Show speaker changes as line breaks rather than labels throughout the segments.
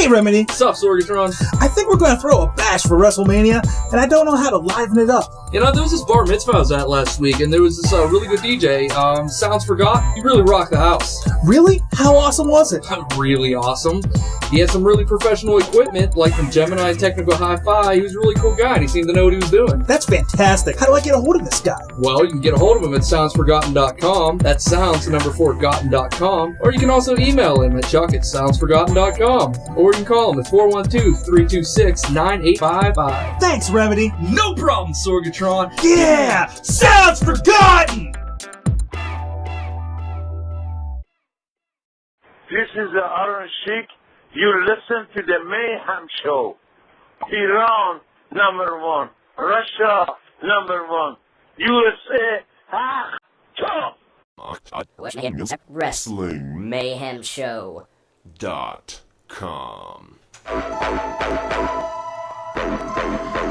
Hey, Remedy.
What's up, Sorgatron?
I think we're going to throw a bash for WrestleMania, and I don't know how to liven it up.
You know, there was this bar mitzvah I was at last week, and there was this really good DJ, Sounds Forgot. He really rocked the house.
Really? How awesome was it?
Really awesome. He had some really professional equipment, like from Gemini Technical Hi-Fi. He was a really cool guy, and he seemed to know what he was doing.
That's fantastic. How do I get a hold of this guy?
Well, you can get a hold of him at soundsforgotten.com. That's sounds, the number 4, gotten.com. Or you can also email him at chuck@soundsforgotten.com. Or you can call him at 412-326-9855.
Thanks, Remedy.
No problem, Sorgatron.
Yeah! Sounds Forgotten!
This is the Iron Sheik. You listen to the Mayhem show. Iran, #1. Russia, #1. USA, top.
Wrestling Mayhem Show.com.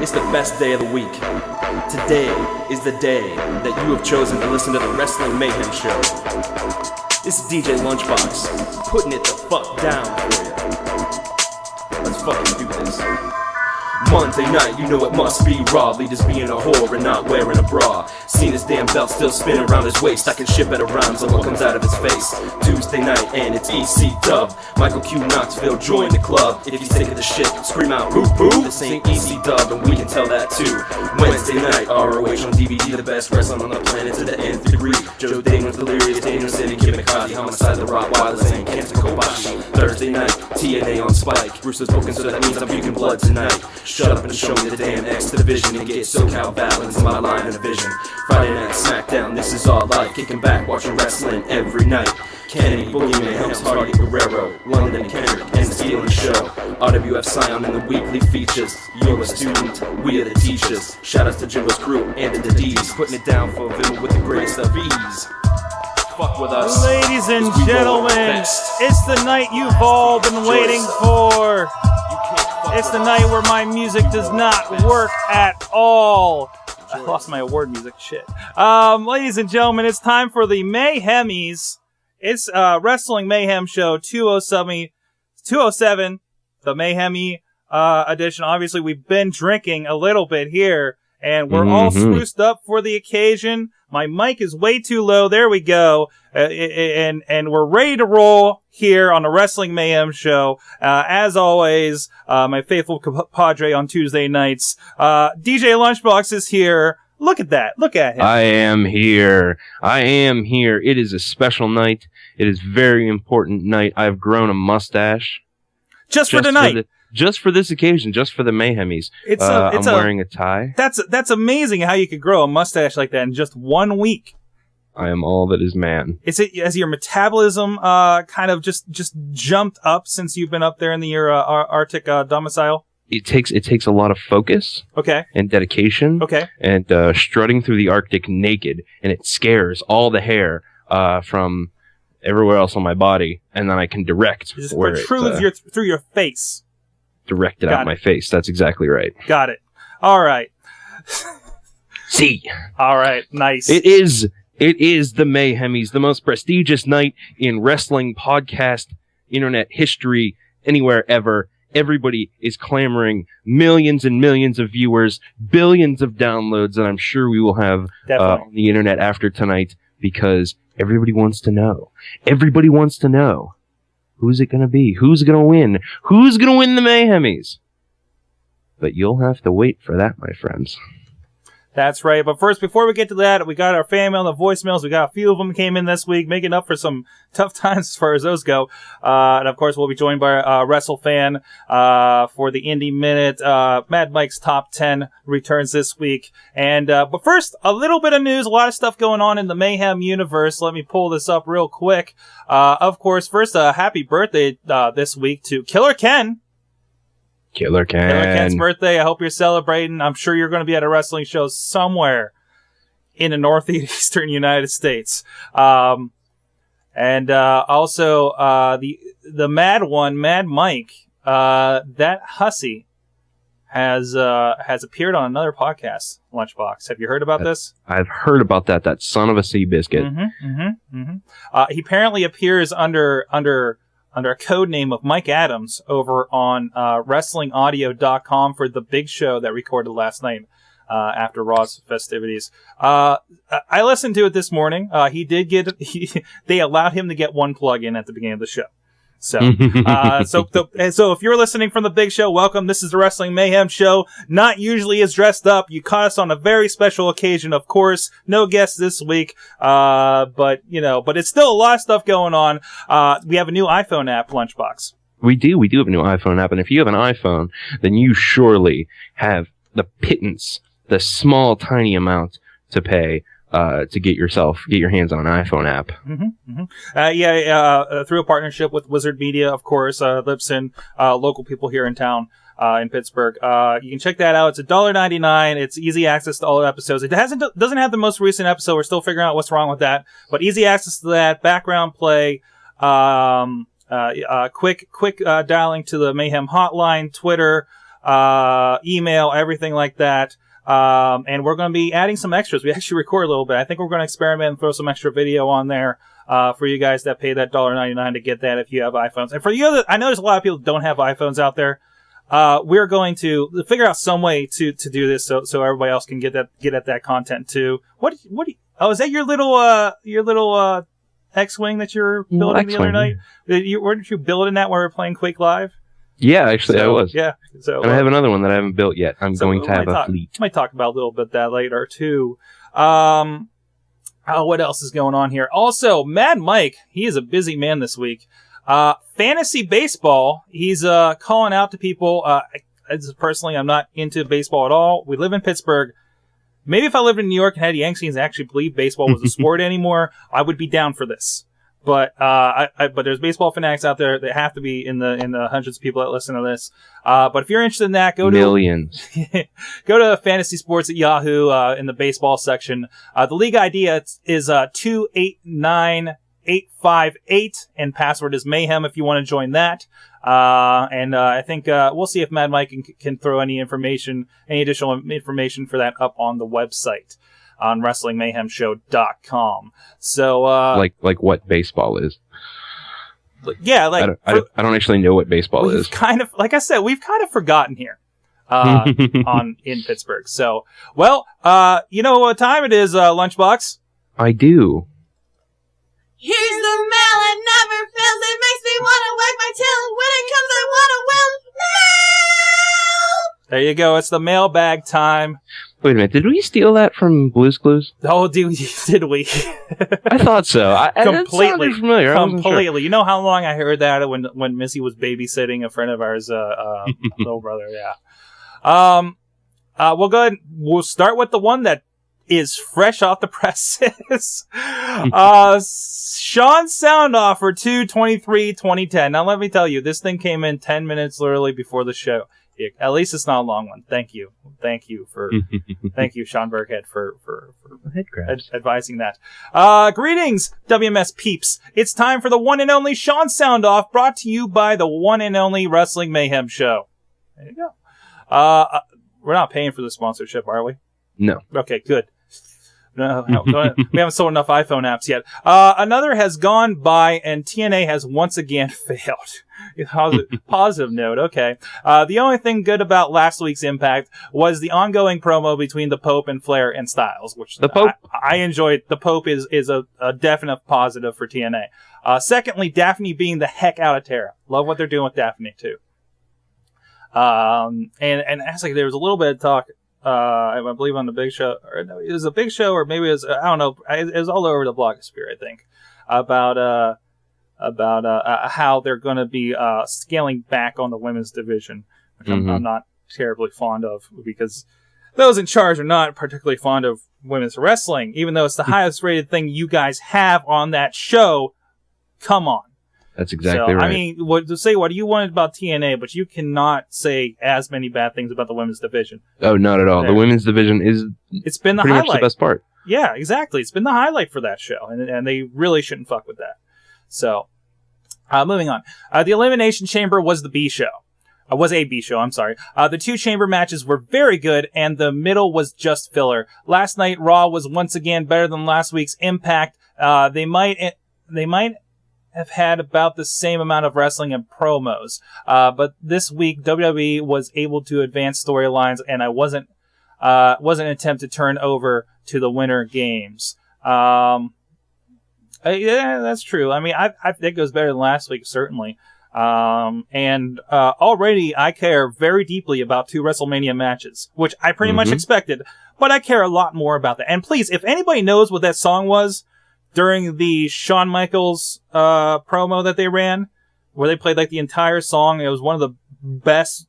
It's the best day of the week. Today is the day that you have chosen to listen to the Wrestling Mayhem Show. This is DJ Lunchbox, putting it the fuck down for you. Let's fucking do this. Monday night, you know it must be raw. Leaders being a whore and not wearing a bra. Seen his damn belt still spinning around his waist. I can ship at a rhymes on what comes out of his face. Tuesday night and it's EC Dub. Michael Q Knoxville join the club. If you're sick of the shit, scream out boo boo. This ain't EC Dub and we can tell that too. Wednesday night, ROH on DVD. The best wrestling on the planet to the nth degree. Joe Damon's Delirious, Daniel City, Kim McCarthy, Homicide, the Rottweilers, and Kenta Kobashi. Thursday night, TNA on Spike. Bruce is booking, so that means I'm puking blood tonight. Shut up and show me the damn X division and get SoCal balance in my line of vision. Friday night SmackDown, this is all life. Kicking back, watching wrestling every night. Kennedy, Boogeyman, Helms, Hardy, Guerrero, London, Kendrick, and the Stealing Show. RWF Scion in the weekly features. You're a student, we are the teachers. Shout outs to Jimbo's crew and the D's, putting it down for Vim with the greatest of ease. Fuck with us.
Ladies and gentlemen, it's the night you've all been waiting for. It's the night where my music does not work at all. I lost my award music. Shit. Ladies and gentlemen, it's time for the Mayhemmys. It's Wrestling Mayhem Show 207, the Mayhemmy edition. Obviously, we've been drinking a little bit here, and we're all spruced up for the occasion. My mic is way too low. There we go. And we're ready to roll here on the Wrestling Mayhem Show. As always, my faithful compadre on Tuesday nights, DJ Lunchbox is here. Look at that. Look at him.
I am here. It is a special night. It is a very important night. I've grown a mustache.
Just for tonight.
Just for this occasion, just for the Mayhemmys. I'm wearing a tie.
That's amazing how you could grow a mustache like that in just 1 week.
I am all that is man.
Has your metabolism kind of just jumped up since you've been up there in your Arctic domicile?
It takes a lot of focus,
okay,
and dedication,
okay,
and strutting through the Arctic naked, and it scares all the hair from everywhere else on my body, and then I can direct
it just
where
protrudes through your face.
Direct it out my face. That's exactly right.
Got it. All right.
See.
All right. Nice.
It is the Mayhemmys, the most prestigious night in wrestling podcast internet history anywhere ever. Everybody is clamoring, millions and millions of viewers, billions of downloads, and I'm sure we will have on the internet after tonight because everybody wants to know. Everybody wants to know. Who's it going to be? Who's going to win? Who's going to win the Mayhemmys? But you'll have to wait for that, my friends.
That's right. But first, before we get to that, we got our fan mail and the voicemails. We got a few of them came in this week, making up for some tough times as far as those go. And of course, we'll be joined by WrestleFan for the Indie Minute. Mad Mike's Top 10 returns this week. And but first, a little bit of news. A lot of stuff going on in the Mayhem universe. Let me pull this up real quick. Of course, first, happy birthday this week to Killer Ken.
Killer
Ken's birthday. I hope you're celebrating. I'm sure you're going to be at a wrestling show somewhere in the northeastern United States. Also, the Mad One, Mad Mike, that hussy has appeared on another podcast, Lunchbox. Have you heard about this?
I've heard about that. That son of a sea biscuit.
He apparently appears under under a code name of Mike Adams over on WrestlingAudio.com for the big show that recorded last night after Raw's festivities. I listened to it this morning. He did get. They allowed him to get one plug in at the beginning of the show. So if you're listening from the big show, welcome. This is the Wrestling Mayhem show. Not usually as dressed up. You caught us on a very special occasion, of course. No guests this week. But it's still a lot of stuff going on. We have a new iPhone app, Lunchbox.
We do have a new iPhone app, and if you have an iPhone, then you surely have the pittance, the small, tiny amount to pay to get your hands on an iPhone app.
Through a partnership with Wizard Media, of course, Lipson, local people here in town, in Pittsburgh. You can check that out. It's $1.99. It's easy access to all the episodes. It doesn't have the most recent episode. We're still figuring out what's wrong with that, but easy access to that, background play, quick dialing to the Mayhem hotline, Twitter, email, everything like that. And we're going to be adding some extras. We actually record a little bit. I think we're going to experiment and throw some extra video on there, for you guys that pay that $1.99 to get that if you have iPhones. And for you, I know there's a lot of people that don't have iPhones out there. We're going to figure out some way to do this so everybody else can get at that content too. Is that your little X-Wing that you're building the other night? Weren't you building that when we were playing Quake Live?
Yeah, actually, I was.
Yeah. So,
and I have another one that I haven't built yet. I'm going to have a fleet.
Might talk about a little bit that later, too. What else is going on here? Also, Mad Mike, he is a busy man this week. Fantasy baseball, he's calling out to people. Personally, I'm not into baseball at all. We live in Pittsburgh. Maybe if I lived in New York and had Yankees actually believe baseball was a sport anymore, I would be down for this. But but there's baseball fanatics out there that have to be in the hundreds of people that listen to this. But if you're interested in that, go to
millions.
Go to Fantasy Sports at Yahoo in the baseball section. The league ID is 289858, and password is Mayhem if you want to join that. I think we'll see if Mad Mike can throw any additional information for that up on the website on WrestlingMayhemShow.com. So,
like what baseball is.
Yeah,
I don't actually know what baseball is.
Kind of, like I said, we've kind of forgotten here, in Pittsburgh. So, well, you know what time it is, Lunchbox?
I do.
Here's the mail, it never fails. It makes me want to wag my tail. When it comes, I want to will mail.
There you go. It's the mailbag time.
Wait a minute. Did we steal that from Blue's Clues?
Oh, did we?
I thought so.
Completely.
That sounded familiar.
Completely.
Sure.
You know how long I heard that when Missy was babysitting a friend of ours, little brother. Yeah. We'll go ahead. We'll start with the one that is fresh off the presses. Sean Soundoff for 2/23/2010. Now let me tell you, this thing came in 10 minutes literally before the show. At least it's not a long one. Thank you for thank you, Sean Burkhead, for advising that. Greetings, WMS peeps. It's time for the one and only Sean Soundoff, brought to you by the one and only Wrestling Mayhem Show. There you go. We're not paying for the sponsorship, are we?
No.
Okay, good. No, we haven't sold enough iPhone apps yet. Another has gone by, and TNA has once again failed. Positive note, okay. The only thing good about last week's Impact was the ongoing promo between the Pope and Flair and Styles, which
the Pope
I enjoyed. The Pope is a definite positive for TNA. Secondly, Daphne being the heck out of Tara. Love what they're doing with Daphne too. And actually, there was a little bit of talk. I believe on the Big Show, or no, it was a Big Show, or maybe it was, I don't know, it was all over the blogosphere, I think, about how they're going to be scaling back on the women's division, which I'm not terribly fond of, because those in charge are not particularly fond of women's wrestling, even though it's the highest rated thing you guys have on that show. Come on.
That's exactly right.
I mean, what do you want about TNA, but you cannot say as many bad things about the women's division.
Oh, not at all. The women's division
it's been the
pretty
highlight.
much the best part.
Yeah, exactly. It's been the highlight for that show, and they really shouldn't fuck with that. So, moving on. The Elimination Chamber was the B show. Was a B show, I'm sorry. The two chamber matches were very good, and the middle was just filler. Last night, Raw was once again better than last week's Impact. They might have had about the same amount of wrestling and promos. But this week, WWE was able to advance storylines, and I wasn't an attempt to turn over to the Winter Games. Yeah, that's true. I mean, I think it goes better than last week, certainly. And already I care very deeply about 2 WrestleMania matches, which I pretty much expected, but I care a lot more about that. And please, if anybody knows what that song was during the Shawn Michaels promo that they ran, where they played like the entire song, it was one of the best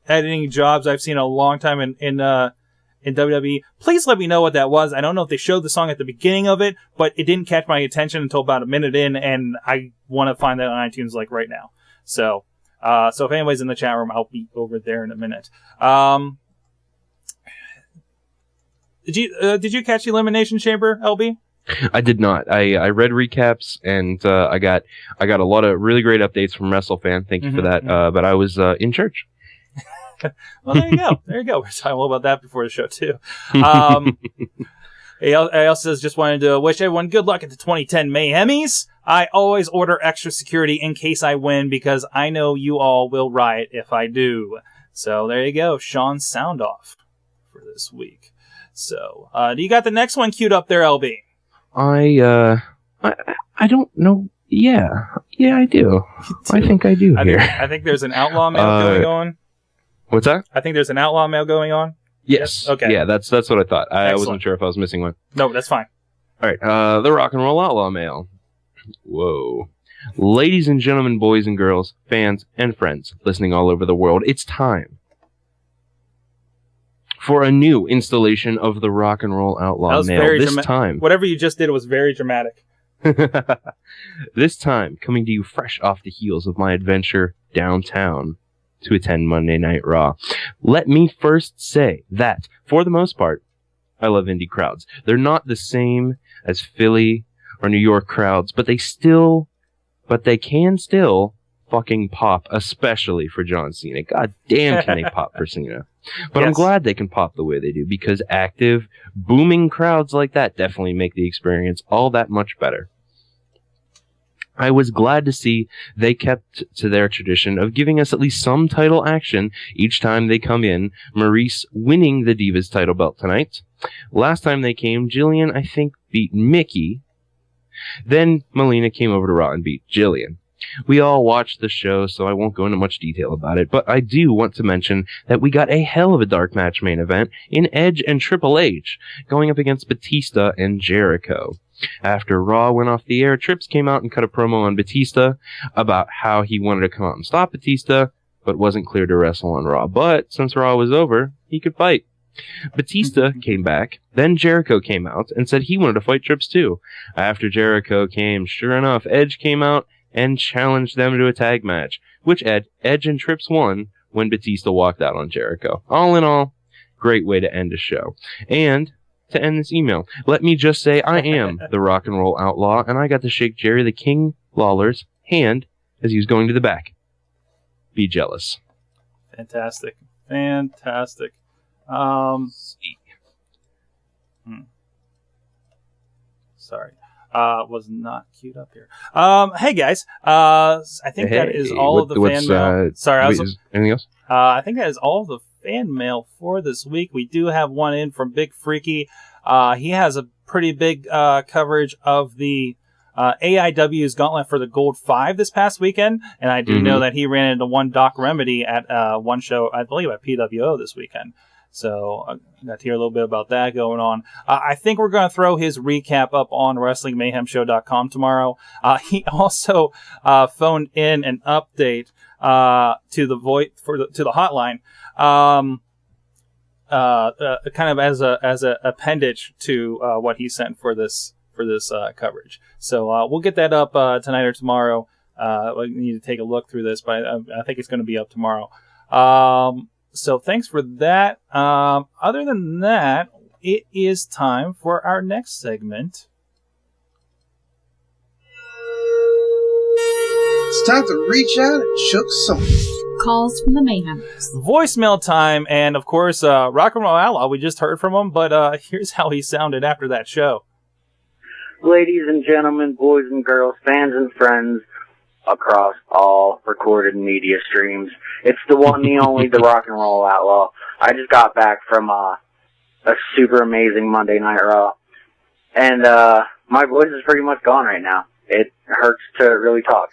editing jobs I've seen in a long time in WWE. Please let me know what that was. I don't know if they showed the song at the beginning of it, but it didn't catch my attention until about a minute in, and I want to find that on iTunes like right now. So if anybody's in the chat room, I'll be over there in a minute. Did you catch the Elimination Chamber, LB?
I did not. I read recaps, and I got a lot of really great updates from WrestleFan. Thank you for that. But I was in church.
Well, there you go. There you go. We're talking a little about that before the show, too. He also says, just wanted to wish everyone good luck at the 2010 Mayhemmys. I always order extra security in case I win because I know you all will riot if I do. So there you go. Sean's sound off for this week. So, do you got the next one queued up there, LB?
I don't know. Yeah, I do. I think I do here.
I think there's an outlaw mail going on.
What's that?
I think there's an outlaw mail going on.
Yes.
Okay.
Yeah, that's what I thought. I
Excellent.
wasn't sure if I was missing one.
No, that's fine.
All right. The Rock and Roll Outlaw Mail. Whoa. Ladies and gentlemen, boys and girls, fans and friends listening all over the world, it's time for a new installation of the Rock and Roll Outlaw Mail. This time,
whatever you just did was very dramatic.
This time, coming to you fresh off the heels of my adventure downtown to attend Monday Night Raw. Let me first say that, for the most part, I love indie crowds. They're not the same as Philly or New York crowds, but they can still fucking pop, especially for John Cena. God damn, can they pop for Cena. But yes. I'm glad they can pop the way they do, because active, booming crowds like that definitely make the experience all that much better. I was glad to see they kept to their tradition of giving us at least some title action each time they come in, Maurice winning the Divas title belt tonight. Last time they came, Jillian, I think, beat Mickey. Then Melina came over to Raw and beat Jillian. We all watched the show, so I won't go into much detail about it, but I do want to mention that we got a hell of a dark match main event in Edge and Triple H, going up against Batista and Jericho. After Raw went off the air, Trips came out and cut a promo on Batista about how he wanted to come out and stop Batista, but wasn't cleared to wrestle on Raw. But since Raw was over, he could fight. Batista came back, then Jericho came out and said he wanted to fight Trips too. After Jericho came, sure enough, Edge came out and challenged them to a tag match, which Edge and Trips won when Batista walked out on Jericho. All in all, great way to end a show. And to end this email, let me just say I am the Rock and Roll Outlaw, and I got to shake Jerry the King Lawler's hand as he was going to the back. Be jealous.
Fantastic. Sorry. Was not queued up here. Hey guys. I think that is all of the fan mail. Sorry,
anything else?
I think that is all of the fan mail for this week. We do have one in from Big Freaky. He has a pretty big coverage of the AIW's Gauntlet for the Gold 5 this past weekend, and I do know that he ran into one Doc Remedy at one show, I believe at PWO this weekend. So I got to hear a little bit about that going on. I think we're going to throw his recap up on WrestlingMayhemShow.com tomorrow. He also phoned in an update to the hotline, kind of as a appendage to what he sent for this coverage. So we'll get that up tonight or tomorrow. We need to take a look through this, but I think it's going to be up tomorrow. So thanks for that. Other than that, it is time for our next segment.
It's time to reach out and choke some
calls from the Mayhemmys.
Voicemail time, and of course, Rock and Roll Outlaw. We just heard from him, but here's how he sounded after that show.
ladies and gentlemen, boys and girls, fans and friends across all recorded media streams. It's the one, the only, the Rock and Roll Outlaw. I just got back from a super amazing Monday Night Raw, and my voice is pretty much gone right now. It hurts to really talk,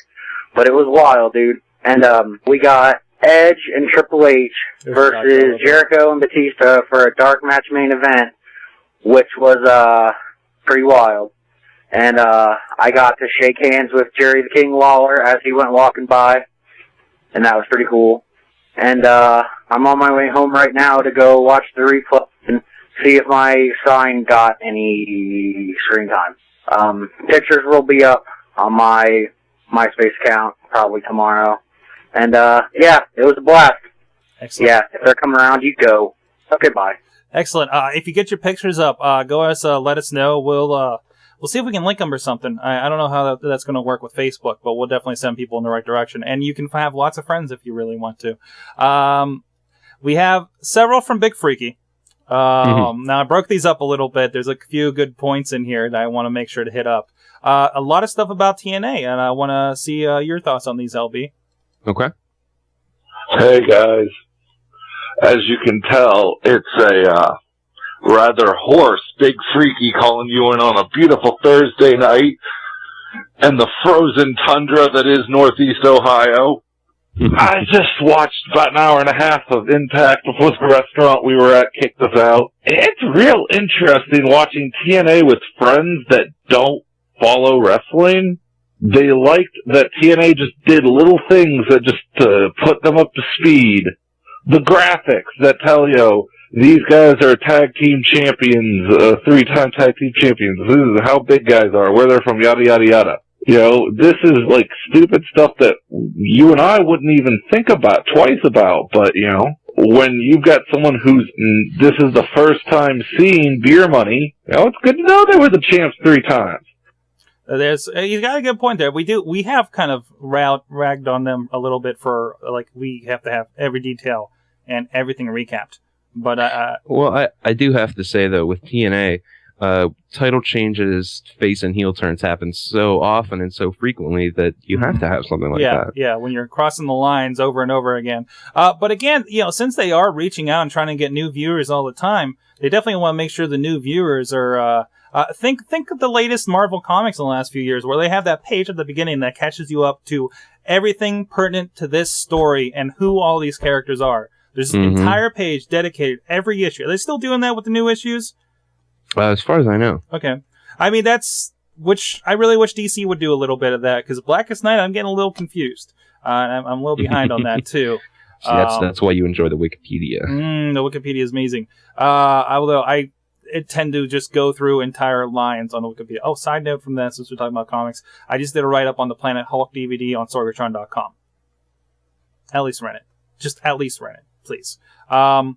but it was wild, dude. And we got Edge and Triple H versus Jericho and Batista for a dark match main event, which was pretty wild. And I got to shake hands with Jerry the King Lawler as he went walking by, and that was pretty cool. And I'm on my way home right now to go watch the replay and see if my sign got any screen time. Pictures will be up on my MySpace account probably tomorrow. And yeah, it was a blast.
Excellent.
Yeah, if they're coming around, you go. Okay, bye.
Excellent. If you get your pictures up, go let us know. We'll see if we can link them or something. I don't know how that's going to work with Facebook, but we'll definitely send people in the right direction. And you can have lots of friends if you really want to. We have several from Big Freaky. Now, I broke these up a little bit. There's a few good points in here that I want to make sure to hit up. A lot of stuff about TNA, and I want to see your thoughts on these, LB.
Okay.
Hey, guys. As you can tell, it's a rather hoarse Big Freaky calling you in on a beautiful Thursday night and the frozen tundra that is Northeast Ohio. I just watched about an hour and a half of Impact before the restaurant we were at kicked us out. It's real interesting watching TNA with friends that don't follow wrestling. They liked that TNA just did little things that just to put them up to speed. The graphics that tell you these guys are tag team champions, 3-time tag team champions. This is how big guys are, where they're from, yada, yada, yada. You know, this is like stupid stuff that you and I wouldn't even think about twice about. But, you know, when you've got someone who's, this is the first time seeing Beer Money, you know, it's good to know they were the champs 3 times.
You got a good point there. We have kind of ragged on them a little bit for, like, we have to have every detail and everything recapped. But
well, I do have to say though, with TNA, title changes, face and heel turns happen so often and so frequently that you have to have something like that.
Yeah, when you're crossing the lines over and over again. But again, you know, since they are reaching out and trying to get new viewers all the time, they definitely want to make sure the new viewers are. Think of the latest Marvel comics in the last few years, where they have that page at the beginning that catches you up to everything pertinent to this story and who all these characters are. There's an entire page dedicated every issue. Are they still doing that with the new issues?
As far as I know.
Okay. I mean, I really wish DC would do a little bit of that, because Blackest Night, I'm getting a little confused. I'm a little behind on that, too.
See, that's why you enjoy the Wikipedia.
The Wikipedia is amazing. Although I tend to just go through entire lines on the Wikipedia. Oh, side note from that, since we're talking about comics, I just did a write-up on the Planet Hulk DVD on Sorgatron.com. At least rent it. Just at least rent it, please. All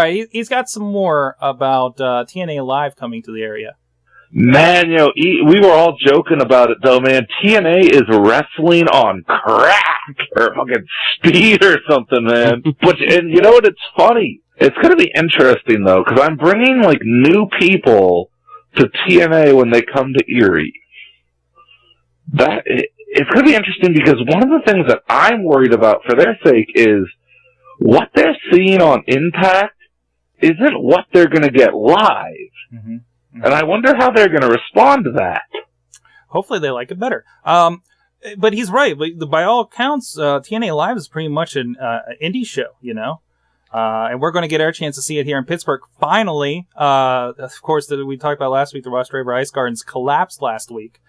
right, he's got some more about TNA Live coming to the area.
Man, you know, we were all joking about it, though, man. TNA is wrestling on crack or fucking speed or something, man. And you know what? It's funny. It's going to be interesting, though, because I'm bringing, like, new people to TNA when they come to Erie. It's going to be interesting because one of the things that I'm worried about for their sake is what they're seeing on Impact isn't what they're going to get live. And I wonder how they're going to respond to that.
Hopefully they like it better. But he's right. By all accounts, TNA Live is pretty much an indie show, you know? And we're going to get our chance to see it here in Pittsburgh. Finally, of course, we talked about last week, the Ross Draver Ice Gardens collapsed last week.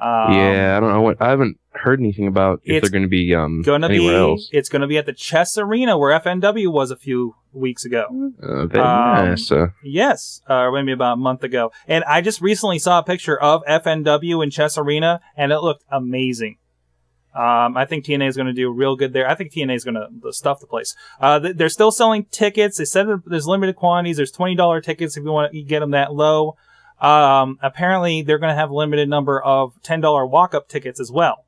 Yeah, I don't know. I haven't heard anything about if they're going to be anywhere else.
It's going to be at the Chess Arena where FNW was a few weeks ago. Yes, maybe about a month ago. And I just recently saw a picture of FNW in Chess Arena, and it looked amazing. I think TNA is going to do real good there. I think TNA is going to stuff the place. They're still selling tickets. They said there's limited quantities. There's $20 tickets if you want to get them that low. Apparently, they're going to have a limited number of $10 walk-up tickets as well.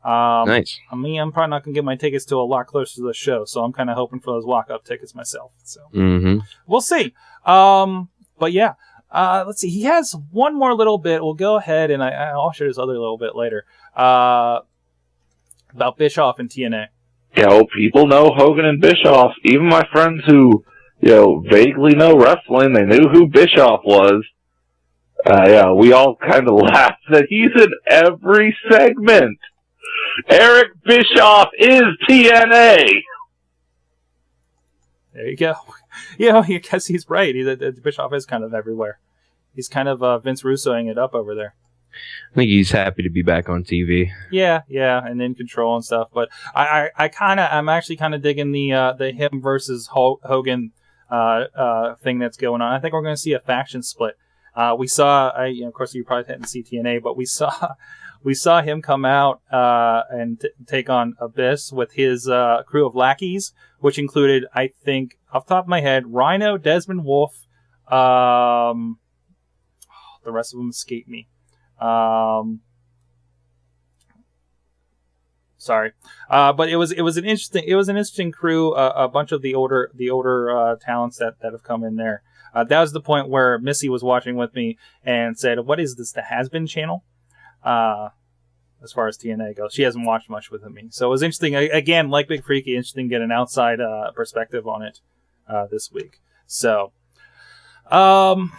Nice.
I mean, I'm probably not going to get my tickets to a lot closer to the show, so I'm kind of hoping for those walk-up tickets myself. So we'll see. But yeah, let's see. He has one more little bit. We'll go ahead and I'll share this other little bit later. About Bischoff and TNA.
People know Hogan and Bischoff. Even my friends who, vaguely know wrestling, they knew who Bischoff was. We all kind of laugh that he's in every segment. Eric Bischoff is TNA.
There you go. I guess he's right. Bischoff is kind of everywhere. He's kind of Vince Russoing it up over there.
I think he's happy to be back on TV.
Yeah, and in control and stuff. But I'm actually kind of digging the him versus Hogan thing that's going on. I think we're going to see a faction split. We saw, of course, you probably didn't see TNA, but we saw him come out and take on Abyss with his crew of lackeys, which included, I think, off the top of my head, Rhino, Desmond Wolfe. The rest of them escape me. Sorry, but it was an interesting crew. A bunch of the older talents that have come in there. That was the point where Missy was watching with me and said, "What is this? The Has-Been channel?" As far as TNA goes, she hasn't watched much with me, so it was interesting. Again, like Big Freaky, interesting to get an outside perspective on it this week. So, and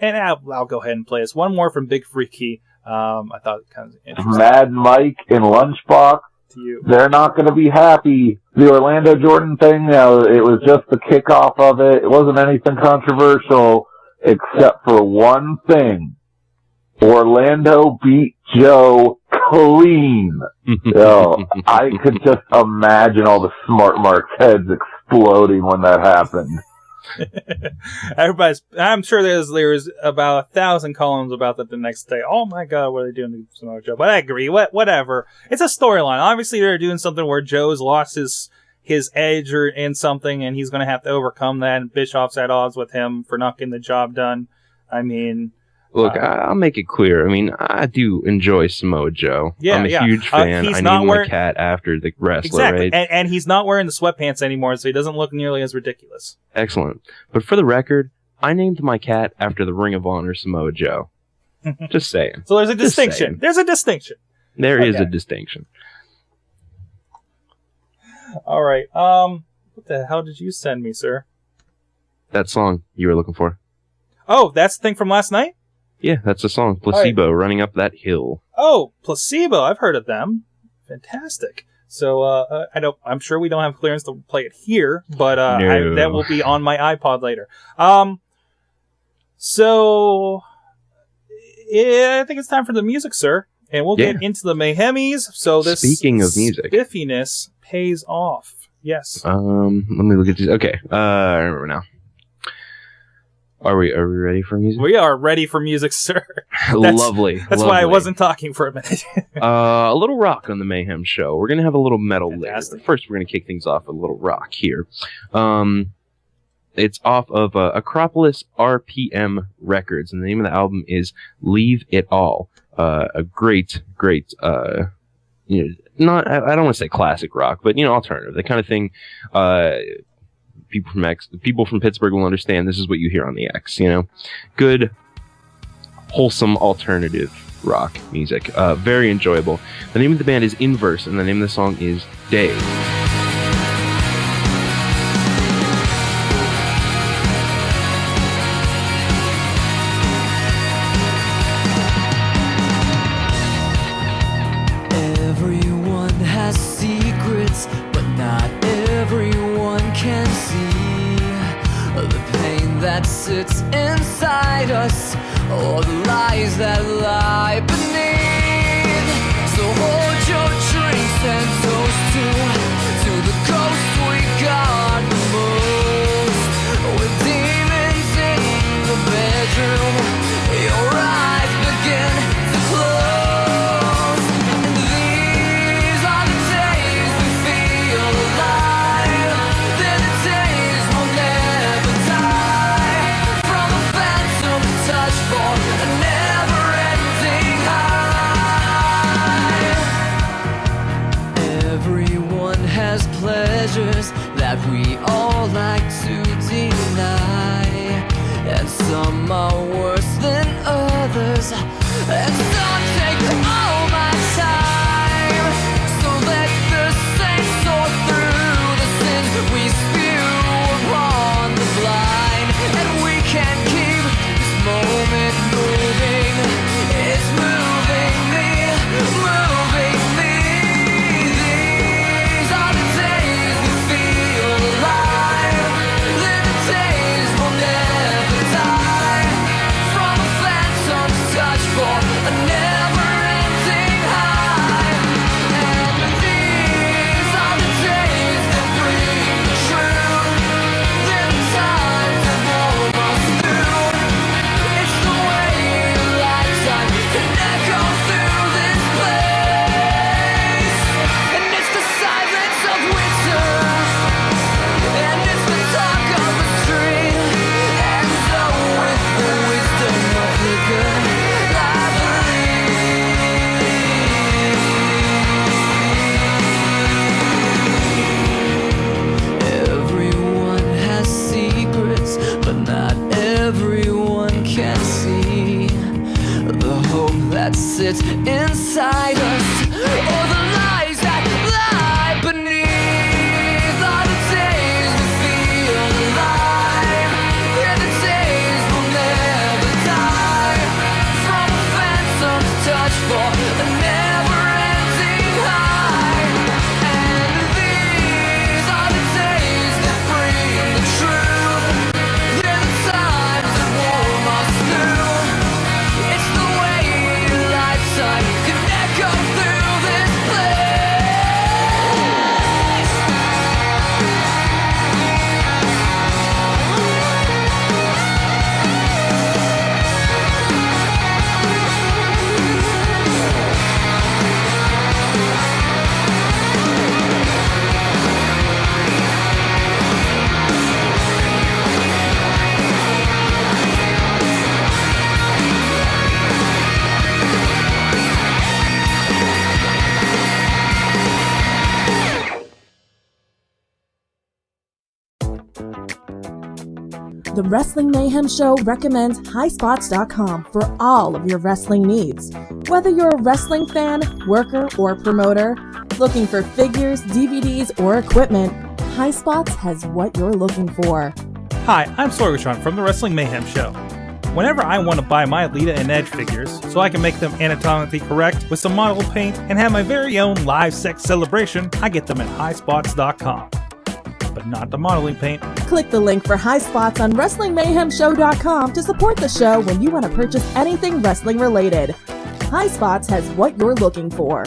I'll go ahead and play this one more from Big Freaky. I thought it kind of interesting.
Mad Mike and Lunchbox. They're not going to be happy. The Orlando Jordan thing, it was just the kickoff of it. It wasn't anything controversial except for one thing. Orlando beat Joe clean. I could just imagine all the smart marks heads exploding when that happened.
I'm sure there's about 1,000 columns about that the next day. Oh my God, what are they doing to Samoa Joe? But I agree. Whatever. It's a storyline. Obviously, they're doing something where Joe's lost his edge or in something, and he's going to have to overcome that. And Bischoff's at odds with him for not getting the job done. I mean,
look, I'll make it clear. I mean, I do enjoy Samoa Joe.
Yeah,
I'm a huge fan. I named my cat after the wrestler,
exactly.
right?
And he's not wearing the sweatpants anymore, so he doesn't look nearly as ridiculous.
Excellent. But for the record, I named my cat after the Ring of Honor Samoa Joe. Just saying.
So there's a distinction. There's a distinction.
There is a distinction.
All right. What the hell did you send me, sir?
That song you were looking for.
Oh, that's the thing from last night?
Yeah, that's the song. Placebo, Running Up That Hill.
Oh, Placebo. I've heard of them. Fantastic. So I'm sure we don't have clearance to play it here, but
No.
that will be on my iPod later. So yeah, I think it's time for the music, sir, and we'll get into the Mayhemmys. So this,
speaking of music,
spiffiness pays off. Yes.
Let me look at these. Okay, I remember now. Are we ready for music?
We are ready for music, sir.
Lovely.
That's why I wasn't talking for a minute.
A little rock on the Mayhem show. We're going to have a little metal later. First, we're going to kick things off with a little rock here. It's off of Acropolis RPM Records, and the name of the album is Leave It All. A great, I don't want to say classic rock, but, alternative. The kind of thing, people from Pittsburgh will understand. This is what you hear on the X, good, wholesome alternative rock music. Very enjoyable. The name of the band is Inverse, and the name of the song is Day.
Everyone has secrets, but not everyone can see the pain that sits inside us, or the lies that lie beneath. So hold your drinks and toast to the ghost we got the most. With demons in the bedroom, your eyes begin to close. And these are the days we feel alive. They're the days we'll never die. From a phantom touch for a never-ending high. Everyone has pleasures that we all like to deny, and and some are worse than others, and some take all my time. So let the saints sort through the sins we spew upon the blind, and we can keep this moment moving. It's moving me, moving me. These are the days we feel alive. They're the days we'll never die. From a phantom's touch for a never-ending high. And these are the days that bring the truth. They're the times that warm us through. It's the way a lifetime can echo through this place. And it's the silence of winter, and it's the talk of the stream, and so with the wisdom of the good, I believe. Everyone has secrets, but not everyone can see the hope that sits inside us, or the lies that lie beneath. Are the days we feel alive. They're the days we'll never die. From a phantom's touch for a never-ending high. And these are the days that bring the truth. They're the times that warm us through. It's the way a lifetime can echo through this place.
The Wrestling Mayhem Show recommends highspots.com for all of your wrestling needs. Whether you're a wrestling fan, worker, or promoter, looking for figures, DVDs, or equipment, High Spots has what you're looking for.
Hi, I'm Sorg from the Wrestling Mayhem Show. Whenever I want to buy my Lita and Edge figures so I can make them anatomically correct with some model paint and have my very own live sex celebration, I get them at highspots.com. But not the modeling paint.
Click the link for High Spots on WrestlingMayhemShow.com to support the show when you want to purchase anything wrestling related. High Spots has what you're looking for.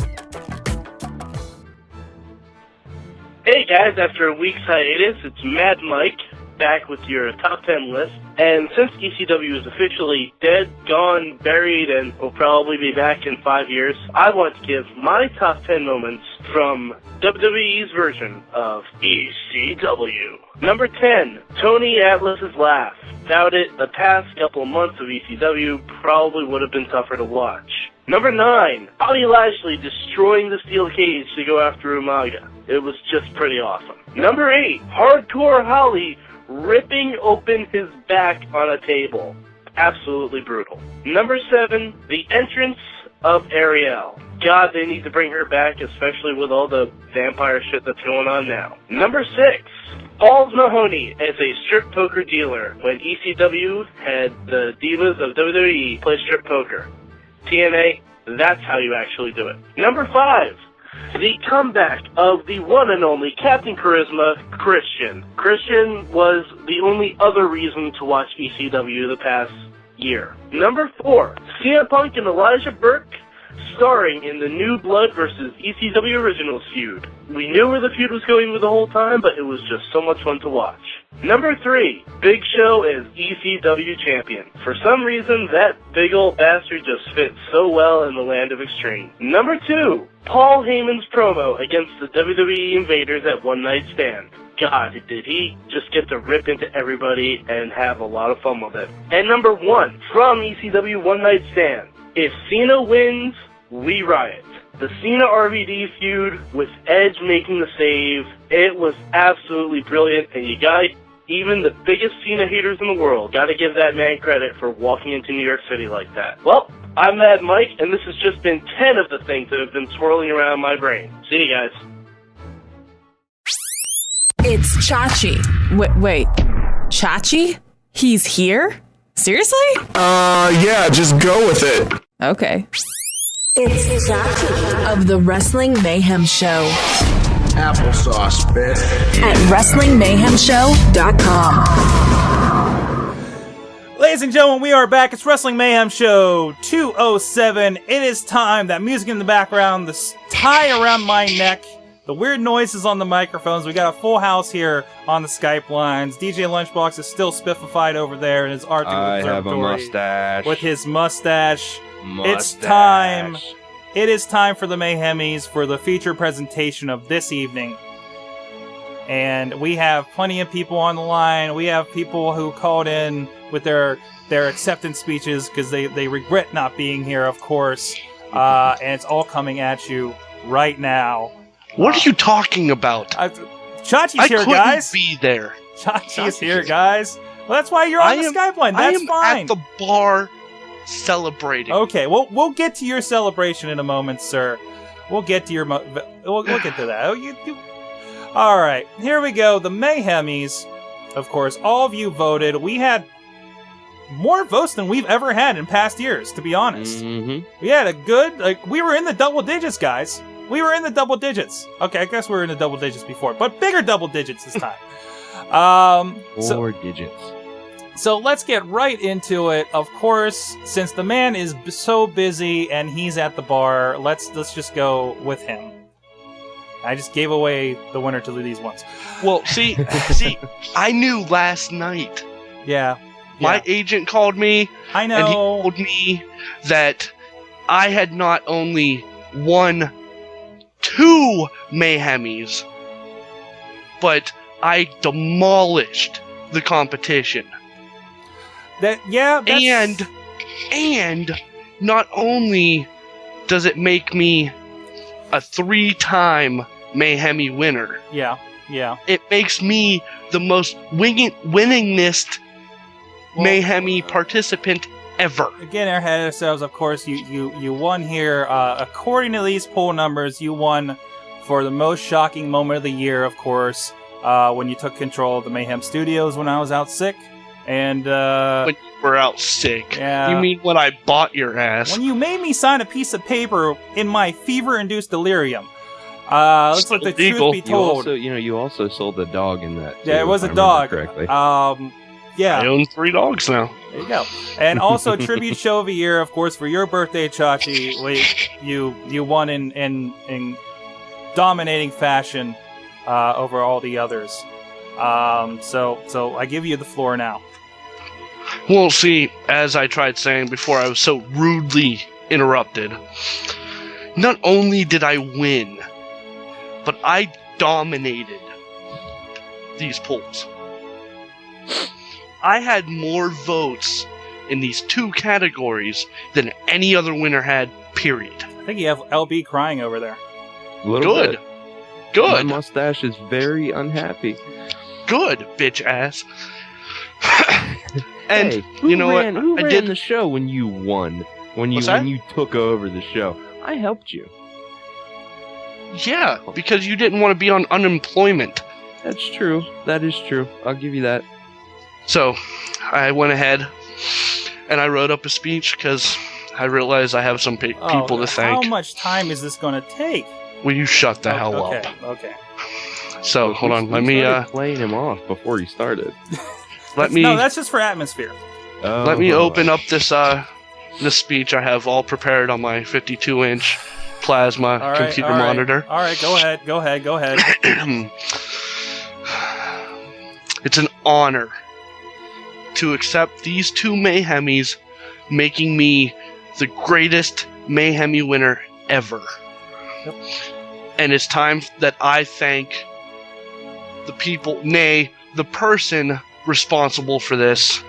Hey guys, after a week's hiatus, it's Mad Mike back with your top 10 list. And since ECW is officially dead, gone, buried, and will probably be back in 5 years, I want to give my top 10 moments from WWE's version of ECW. Number 10, Tony Atlas's laugh. Without it, the past couple months of ECW probably would have been tougher to watch. Number 9, Bobby Lashley destroying the steel cage to go after Umaga. It was just pretty awesome. Number 8, Hardcore Holly ripping open his back on a table. Absolutely brutal. Number 7, the entrance of Ariel. God, they need to bring her back, especially with all the vampire shit that's going on now. Number 6, Paul Mahoney as a strip poker dealer when ECW had the divas of WWE play strip poker. TNA, that's how you actually do it. Number 5, the comeback of the one and only Captain Charisma, Christian. Christian was the only other reason to watch ECW the past year. Number 4, CM Punk and Elijah Burke starring in the New Blood versus ECW Originals feud. We knew where the feud was going the whole time, but it was just so much fun to watch. Number 3, Big Show as ECW champion. For some reason, that big old bastard just fits so well in the land of extreme. Number 2, Paul Heyman's promo against the WWE Invaders at One Night Stand. God, did he just get to rip into everybody and have a lot of fun with it. And number 1, from ECW One Night Stand, if Cena wins, we riot. The Cena-RVD feud with Edge making the save, it was absolutely brilliant, and you Even the biggest Cena haters in the world gotta give that man credit for walking into New York City like that. Well, I'm Mad Mike, and this has just been 10 of the things that have been swirling around my brain. See you guys.
It's Chachi. Wait. Chachi? He's here? Seriously?
Yeah, just go with it.
Okay.
It's Chachi
Of the Wrestling Mayhem Show.
Applesauce, bitch.
At WrestlingMayhemShow.com.
Ladies and gentlemen, we are back. It's Wrestling Mayhem Show 207. It is time. That music in the background, the tie around my neck, the weird noises on the microphones. We got a full house here on the Skype lines. DJ Lunchbox is still spiffified over there in his Arctic
I
Observatory.
have a mustache.
With his mustache. It's time. It is time for the Mayhemmys for the feature presentation of this evening. And we have plenty of people on the line. We have people who called in with their acceptance speeches because they regret not being here, of course. And it's all coming at you right now.
What are you talking about?
Chachi's here, guys.
I couldn't be there.
Chachi's here, guys. Well, that's why you're on the Skype line. That's fine.
I am at the bar celebrating.
Okay, we'll get to your celebration in a moment, sir. We'll get to your we'll get to that. All right, here we go. The Mayhemmys, of course, all of you voted. We had more votes than we've ever had in past years, to be honest.
Mm-hmm.
We had a good, we were in the double digits, guys. We were in the double digits. Okay, I guess we were in the double digits before, but bigger double digits this time.
Four digits.
So let's get right into it. Of course, since the man is so busy and he's at the bar, let's just go with him. I just gave away the winner to these ones.
Well, see, I knew last night.
Yeah.
My agent called me.
I know.
And he told me that I had not only won 2 Mayhemmys, but I demolished the competition. And not only does it make me a 3-time Mayhemmy winner.
Yeah.
It makes me the most winningest Mayhemmy participant ever.
Again, ahead of ourselves, of course, you won here. According to these poll numbers, you won for the most shocking moment of the year, of course, when you took control of the Mayhem Studios when I was out sick. And
when you were out sick.
Yeah.
You mean when I bought your ass?
When you made me sign a piece of paper in my fever-induced delirium. Let's let the truth be told.
You also sold a dog in that.
Yeah, it was a dog.
Correctly.
Yeah.
I own 3 dogs now.
There you go. And also a tribute show of the year, of course, for your birthday, Chachi. You won in dominating fashion over all the others. So I give you the floor now.
Well, see, as I tried saying before, I was so rudely interrupted. Not only did I win, but I dominated these polls. I had more votes in these 2 categories than any other winner had, period.
I think you have LB crying over there.
Good.
My mustache is very unhappy.
Good, bitch ass. And
hey,
you know what?
Who
I
ran
did
the show when you won? When you took over the show? I helped you.
Yeah, because you didn't want to be on unemployment.
That's true. That is true. I'll give you that.
So, I went ahead and I wrote up a speech because I realized I have some people to thank.
How much time is this going to take?
Will you shut the hell up?
Okay.
So, hold on. Let me
playing him off before he started.
No, that's just for atmosphere.
Let me open up this speech I have all prepared on my 52-inch plasma computer monitor.
All right, go ahead.
It's an honor to accept these 2 Mayhemmys, making me the greatest Mayhemmy winner ever.
Yep.
And it's time that I thank the people, nay, the person responsible for this.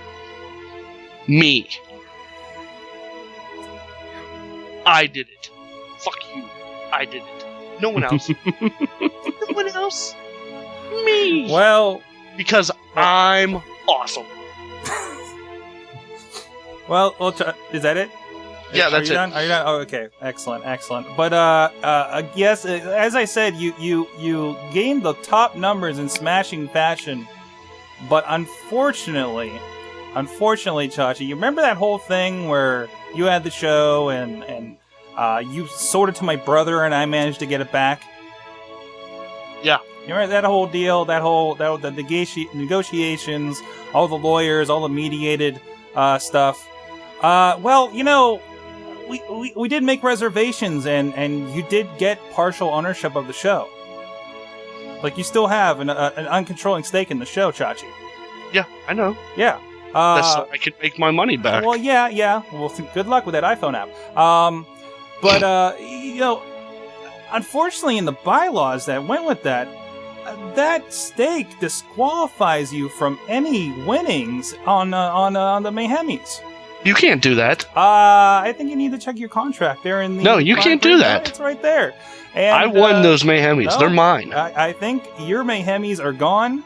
Me. I did it. Fuck you. I did it. No one else. No one else. Me.
Well,
because I'm awesome.
Well, is that it?
Yeah, that's
Are you
it.
done? Are you done? Oh, okay. Excellent. But yes, as I said, you gained the top numbers in smashing fashion, but unfortunately, Chachi, you remember that whole thing where you had the show and you sold it to my brother and I managed to get it back?
Yeah.
You remember that whole deal? The negotiations, all the lawyers, all the mediated stuff. Well, you know, we did make reservations, and you did get partial ownership of the show. Like, you still have an uncontrolling stake in the show, Chachi.
Yeah, I know.
Yeah.
That's so I can make my money back.
Well, yeah. Well, good luck with that iPhone app. But you know, unfortunately, in the bylaws that went with that, that stake disqualifies you from any winnings on the Mayhemmys.
You can't do that.
I think you need to check your contract there in the...
No, you can't do that.
It's right there. And,
I won those Mayhemmys.
No,
They're mine.
I think your Mayhemmys are gone.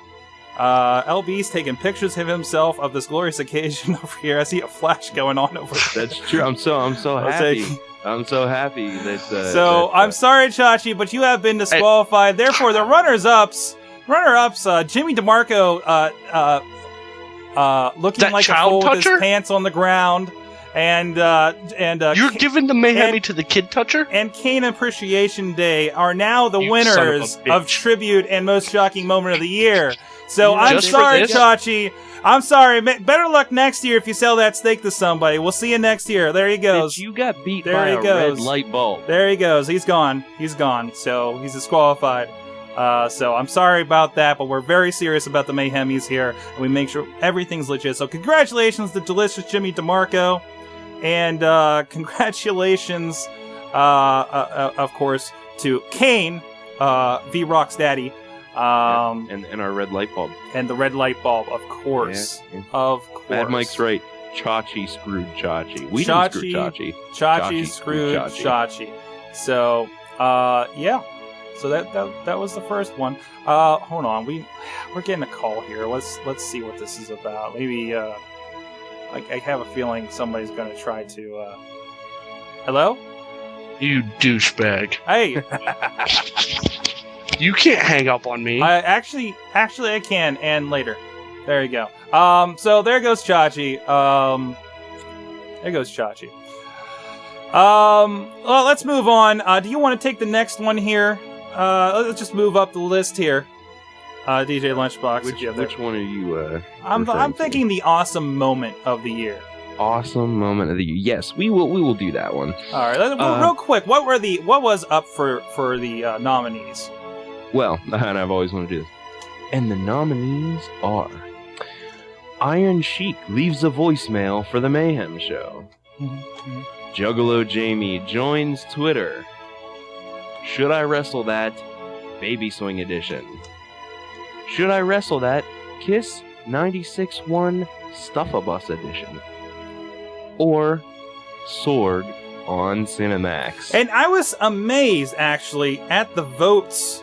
LB's taking pictures of himself of this glorious occasion over here. I see a flash going on over there.
That's true. I'm so happy. I'm so happy that.
I'm sorry, Chachi, but you have been disqualified. Therefore, the runner-ups, Jimmy DeMarco, looking
that
like a
child
fool with his
toucher?
pants on the ground, and
you're giving the Mayhemmy to the kid toucher?
And Kane Appreciation Day are now the
You
winners
son of a bitch.
of Tribute and Most Shocking Moment of the Year. So
Yeah,
I'm
just for
sorry,
this?
Chachi. I'm sorry. Better luck next year if you sell that steak to somebody. We'll see you next year. There he goes.
You got beat
there
by
he
a
goes.
red light bulb.
There he goes. He's gone. So he's disqualified. So I'm sorry about that, but we're very serious about the Mayhemmys here, and we make sure everything's legit. So congratulations to delicious Jimmy DeMarco, and congratulations, of course, to Kane, V-Rock's daddy,
and our red light bulb.
And the red light bulb, of course.
Yeah.
Of course.
Mad Mike's right. Chachi screwed Chachi. We
Chachi,
didn't screw Chachi.
Chachi screwed Chachi. So, yeah. So that was the first one. Hold on, we're getting a call here. Let's see what this is about. Maybe I have a feeling somebody's gonna try to. Hello?
You douchebag.
Hey.
You can't hang up on me.
Actually, I can, and later. There you go. So there goes Chachi. Well, let's move on. Do you want to take the next one here? Let's just move up the list here. DJ Lunchbox.
Which one are you?
I'm thinking the awesome moment of the year.
Awesome moment of the year. Yes, we will do that one.
All right, real quick. What was up for the nominees?
Well, and I've always wanted to do this. And the nominees are Iron Sheik leaves a voicemail for the Mayhem Show. Juggalo Jamie joins Twitter. Should I Wrestle That? Baby Swing Edition. Should I Wrestle That? Kiss 96.1 Stuff-A-Bus Edition. Or Sorg on Cinemax.
And I was amazed, actually, at the votes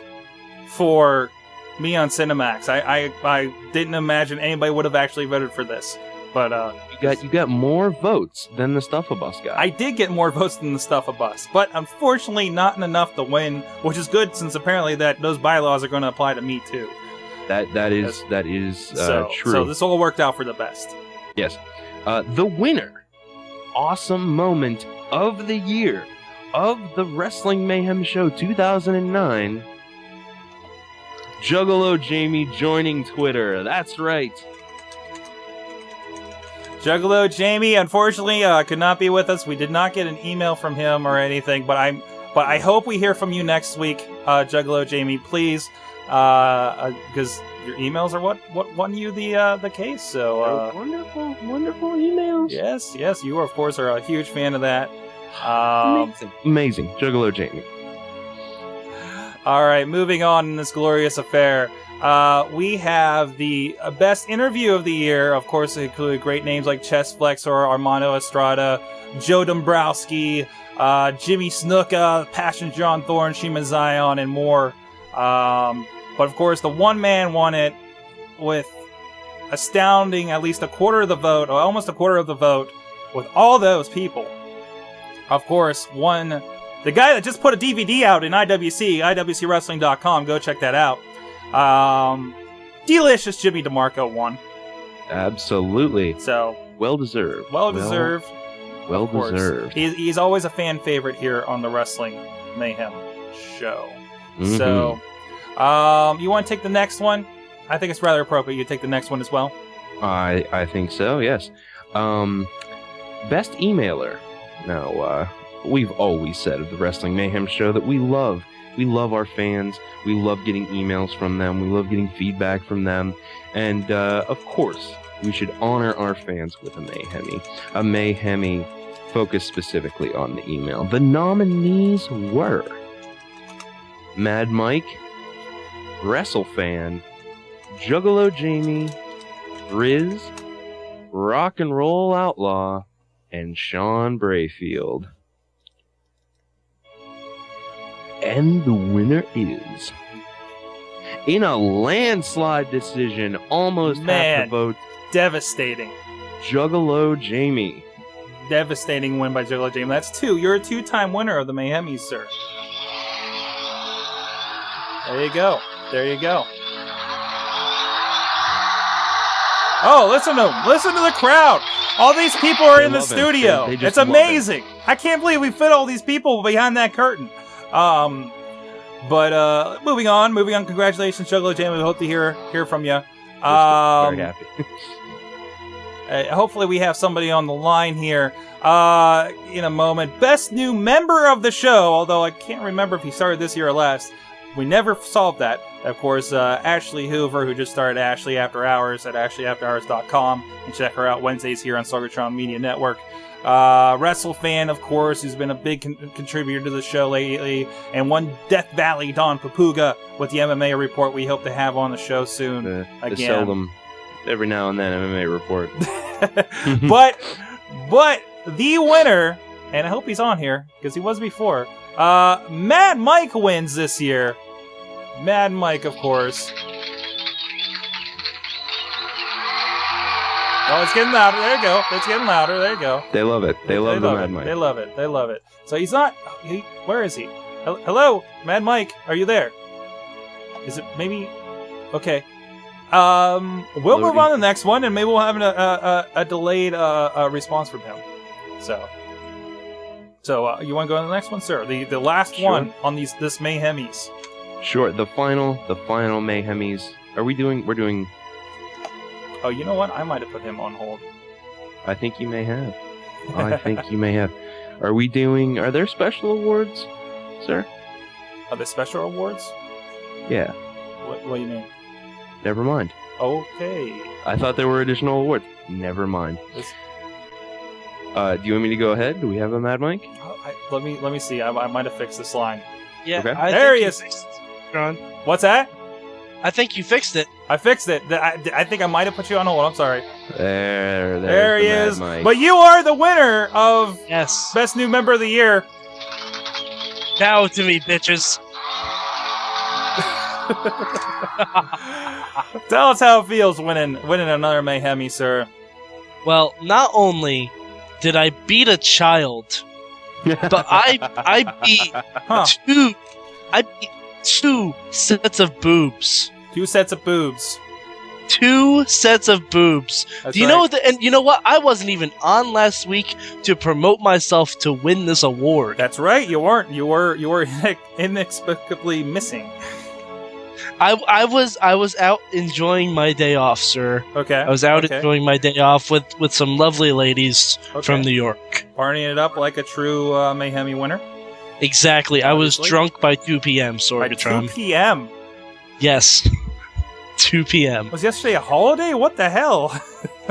for me on Cinemax. I didn't imagine anybody would have actually voted for this. But
you got more votes than the Stuff-A-Bus guy.
I did get more votes than the Stuff-A-Bus, but unfortunately not enough to win, which is good since apparently those bylaws are going to apply to me too.
That is true.
So this all worked out for the best.
Yes. The winner, awesome moment of the year of the Wrestling Mayhem Show 2009. Juggalo Jamie joining Twitter. That's right.
Juggalo Jamie, unfortunately, could not be with us. We did not get an email from him or anything, but I hope we hear from you next week, Juggalo Jamie, please, because your emails are what won you the case. So
wonderful emails.
Yes, you of course are a huge fan of that.
Amazing, Juggalo Jamie.
All right, moving on in this glorious affair. We have the best interview of the year, of course, including great names like Chess Flexor, Armando Estrada, Joe Dombrowski, Jimmy Snuka, Passion John Thorne, Shima Zion, and more. But of course, the one man won it with astounding at least a quarter of the vote, or almost a quarter of the vote, with all those people, of course, won the guy that just put a DVD out in IWCWrestling.com. Go check that out. Delicious Jimmy DeMarco won.
Absolutely.
So
well deserved.
Well deserved.
Well deserved.
He's always a fan favorite here on the Wrestling Mayhem show.
Mm-hmm.
So, you want to take the next one? I think it's rather appropriate you take the next one as well.
I think so, yes. Best emailer. Now, we've always said of the Wrestling Mayhem show that we love our fans. We love getting emails from them. We love getting feedback from them. And, of course, we should honor our fans with a Mayhemmy. A Mayhemmy focused specifically on the email. The nominees were Mad Mike, WrestleFan, Juggalo Jamie, Riz, Rock and Roll Outlaw, and Sean Brayfield. And the winner is, in a landslide decision, almost half the vote,
devastating.
Juggalo Jamie.
Devastating win by Juggalo Jamie. That's 2. You're a 2-time winner of the Mayhemmys, sir. There you go. There you go. Oh, listen to him. Listen to the crowd. All these people are in the studio. It's amazing. I can't believe we fit all these people behind that curtain. But moving on. Congratulations, Juggalo Jamie. We hope to hear from you.
Very happy.
Hopefully we have somebody on the line here in a moment. Best new member of the show, although I can't remember if he started this year or last. We never solved that. Of course, Ashley Hoover, who just started Ashley After Hours at ashleyafterhours.com. And check her out Wednesdays here on Sorgatron Media Network. WrestleFan, of course, who's been a big contributor to the show lately. And one Death Valley, Don Papuga, with the MMA report we hope to have on the show soon.
The seldom, every now and then, MMA report.
But the winner, and I hope he's on here, because he was before, Mad Mike wins this year. Mad Mike, of course. Oh, it's getting louder. There you go. It's getting louder. There you go.
They love it. They love the Mad Mike.
They love it. They love it. So he's not... where is he? Hello? Mad Mike, are you there? Is it maybe... Okay. We'll move on to the next one, and maybe we'll have a delayed response from him. So you want to go to the next one, sir? The last one on this Mayhemmys.
Sure. The final Mayhemmys. We're doing.
Oh, you know what? I might have put him on hold.
I think you may have. Are there special awards, sir?
Are there special awards?
Yeah.
What do you mean?
Never mind.
Okay.
I thought there were additional awards. Never mind. Do you want me to go ahead? Do we have a Mad Mike?
Let me see. I might have fixed this line.
Yeah.
Okay.
There he is.
John.
What's that?
I think you fixed it.
I fixed it. I think I might have put you on hold. I'm sorry.
There
he is. But you are the winner of Best New Member of the Year.
Bow to me, bitches.
Tell us how it feels winning another Mayhemmy, sir.
Well, not only did I beat a child, but I beat two sets of boobs.
2 sets of boobs.
2 sets of boobs.
That's
Do you know and you know what? I wasn't even on last week to promote myself to win this award.
That's right. You weren't. You were inexplicably missing.
I was out enjoying my day off, sir.
Okay.
I was out enjoying my day off with some lovely ladies from New York.
Partying it up like a true Mayhemmy winner.
Exactly. I was drunk by 2 p.m. Sorgatron.
By 2 p.m.
Yes. 2 p.m.
Was yesterday a holiday? What the hell?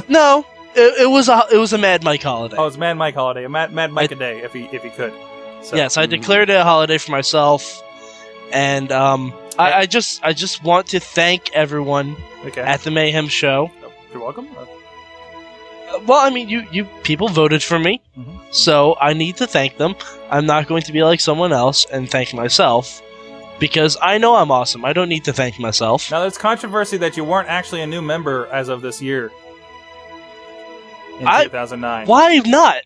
No, it was a Mad Mike holiday.
Oh, it's Mad Mike holiday. A Mad Mike a day, if he could. So.
Yes, I declared it a holiday for myself, and I just want to thank everyone at the Mayhem show.
You're welcome.
Well, I mean, you people voted for me, so I need to thank them. I'm not going to be like someone else and thank myself. Because I know I'm awesome. I don't need to thank myself.
Now, there's controversy that you weren't actually a new member as of this year. In 2009.
Why not?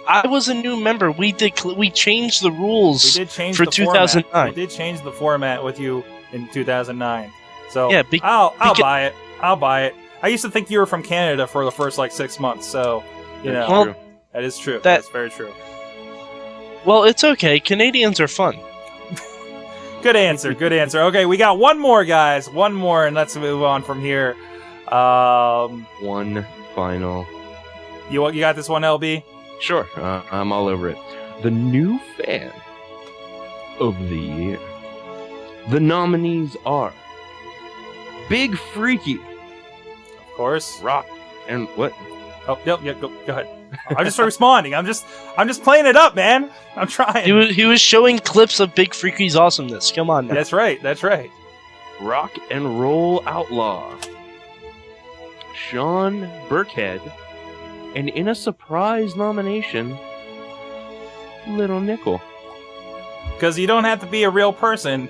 I was a new member. We changed the rules
We did change
for
the
2009.
format. We did change the format with you in 2009. So
Yeah,
I'll buy it. I'll buy it. I used to think you were from Canada for the first 6 months, so you know
Well,
that is true.
that-
That's very true.
Well, it's okay. Canadians are fun.
Good answer. Good answer. Okay, we got one more, guys. One more, and let's move on from here.
One final.
You got this one, LB?
Sure, I'm all over it. The new fan of the year. The nominees are Big Freaky.
Of course.
Rock and what?
Oh, yep. Go ahead. I'm just responding. I'm just playing it up, man. I'm trying.
He was showing clips of Big Freaky's awesomeness. Come on now.
That's right. That's right.
Rock and Roll Outlaw. Sean Burkhead. And in a surprise nomination, Little Nickel.
Because you don't have to be a real person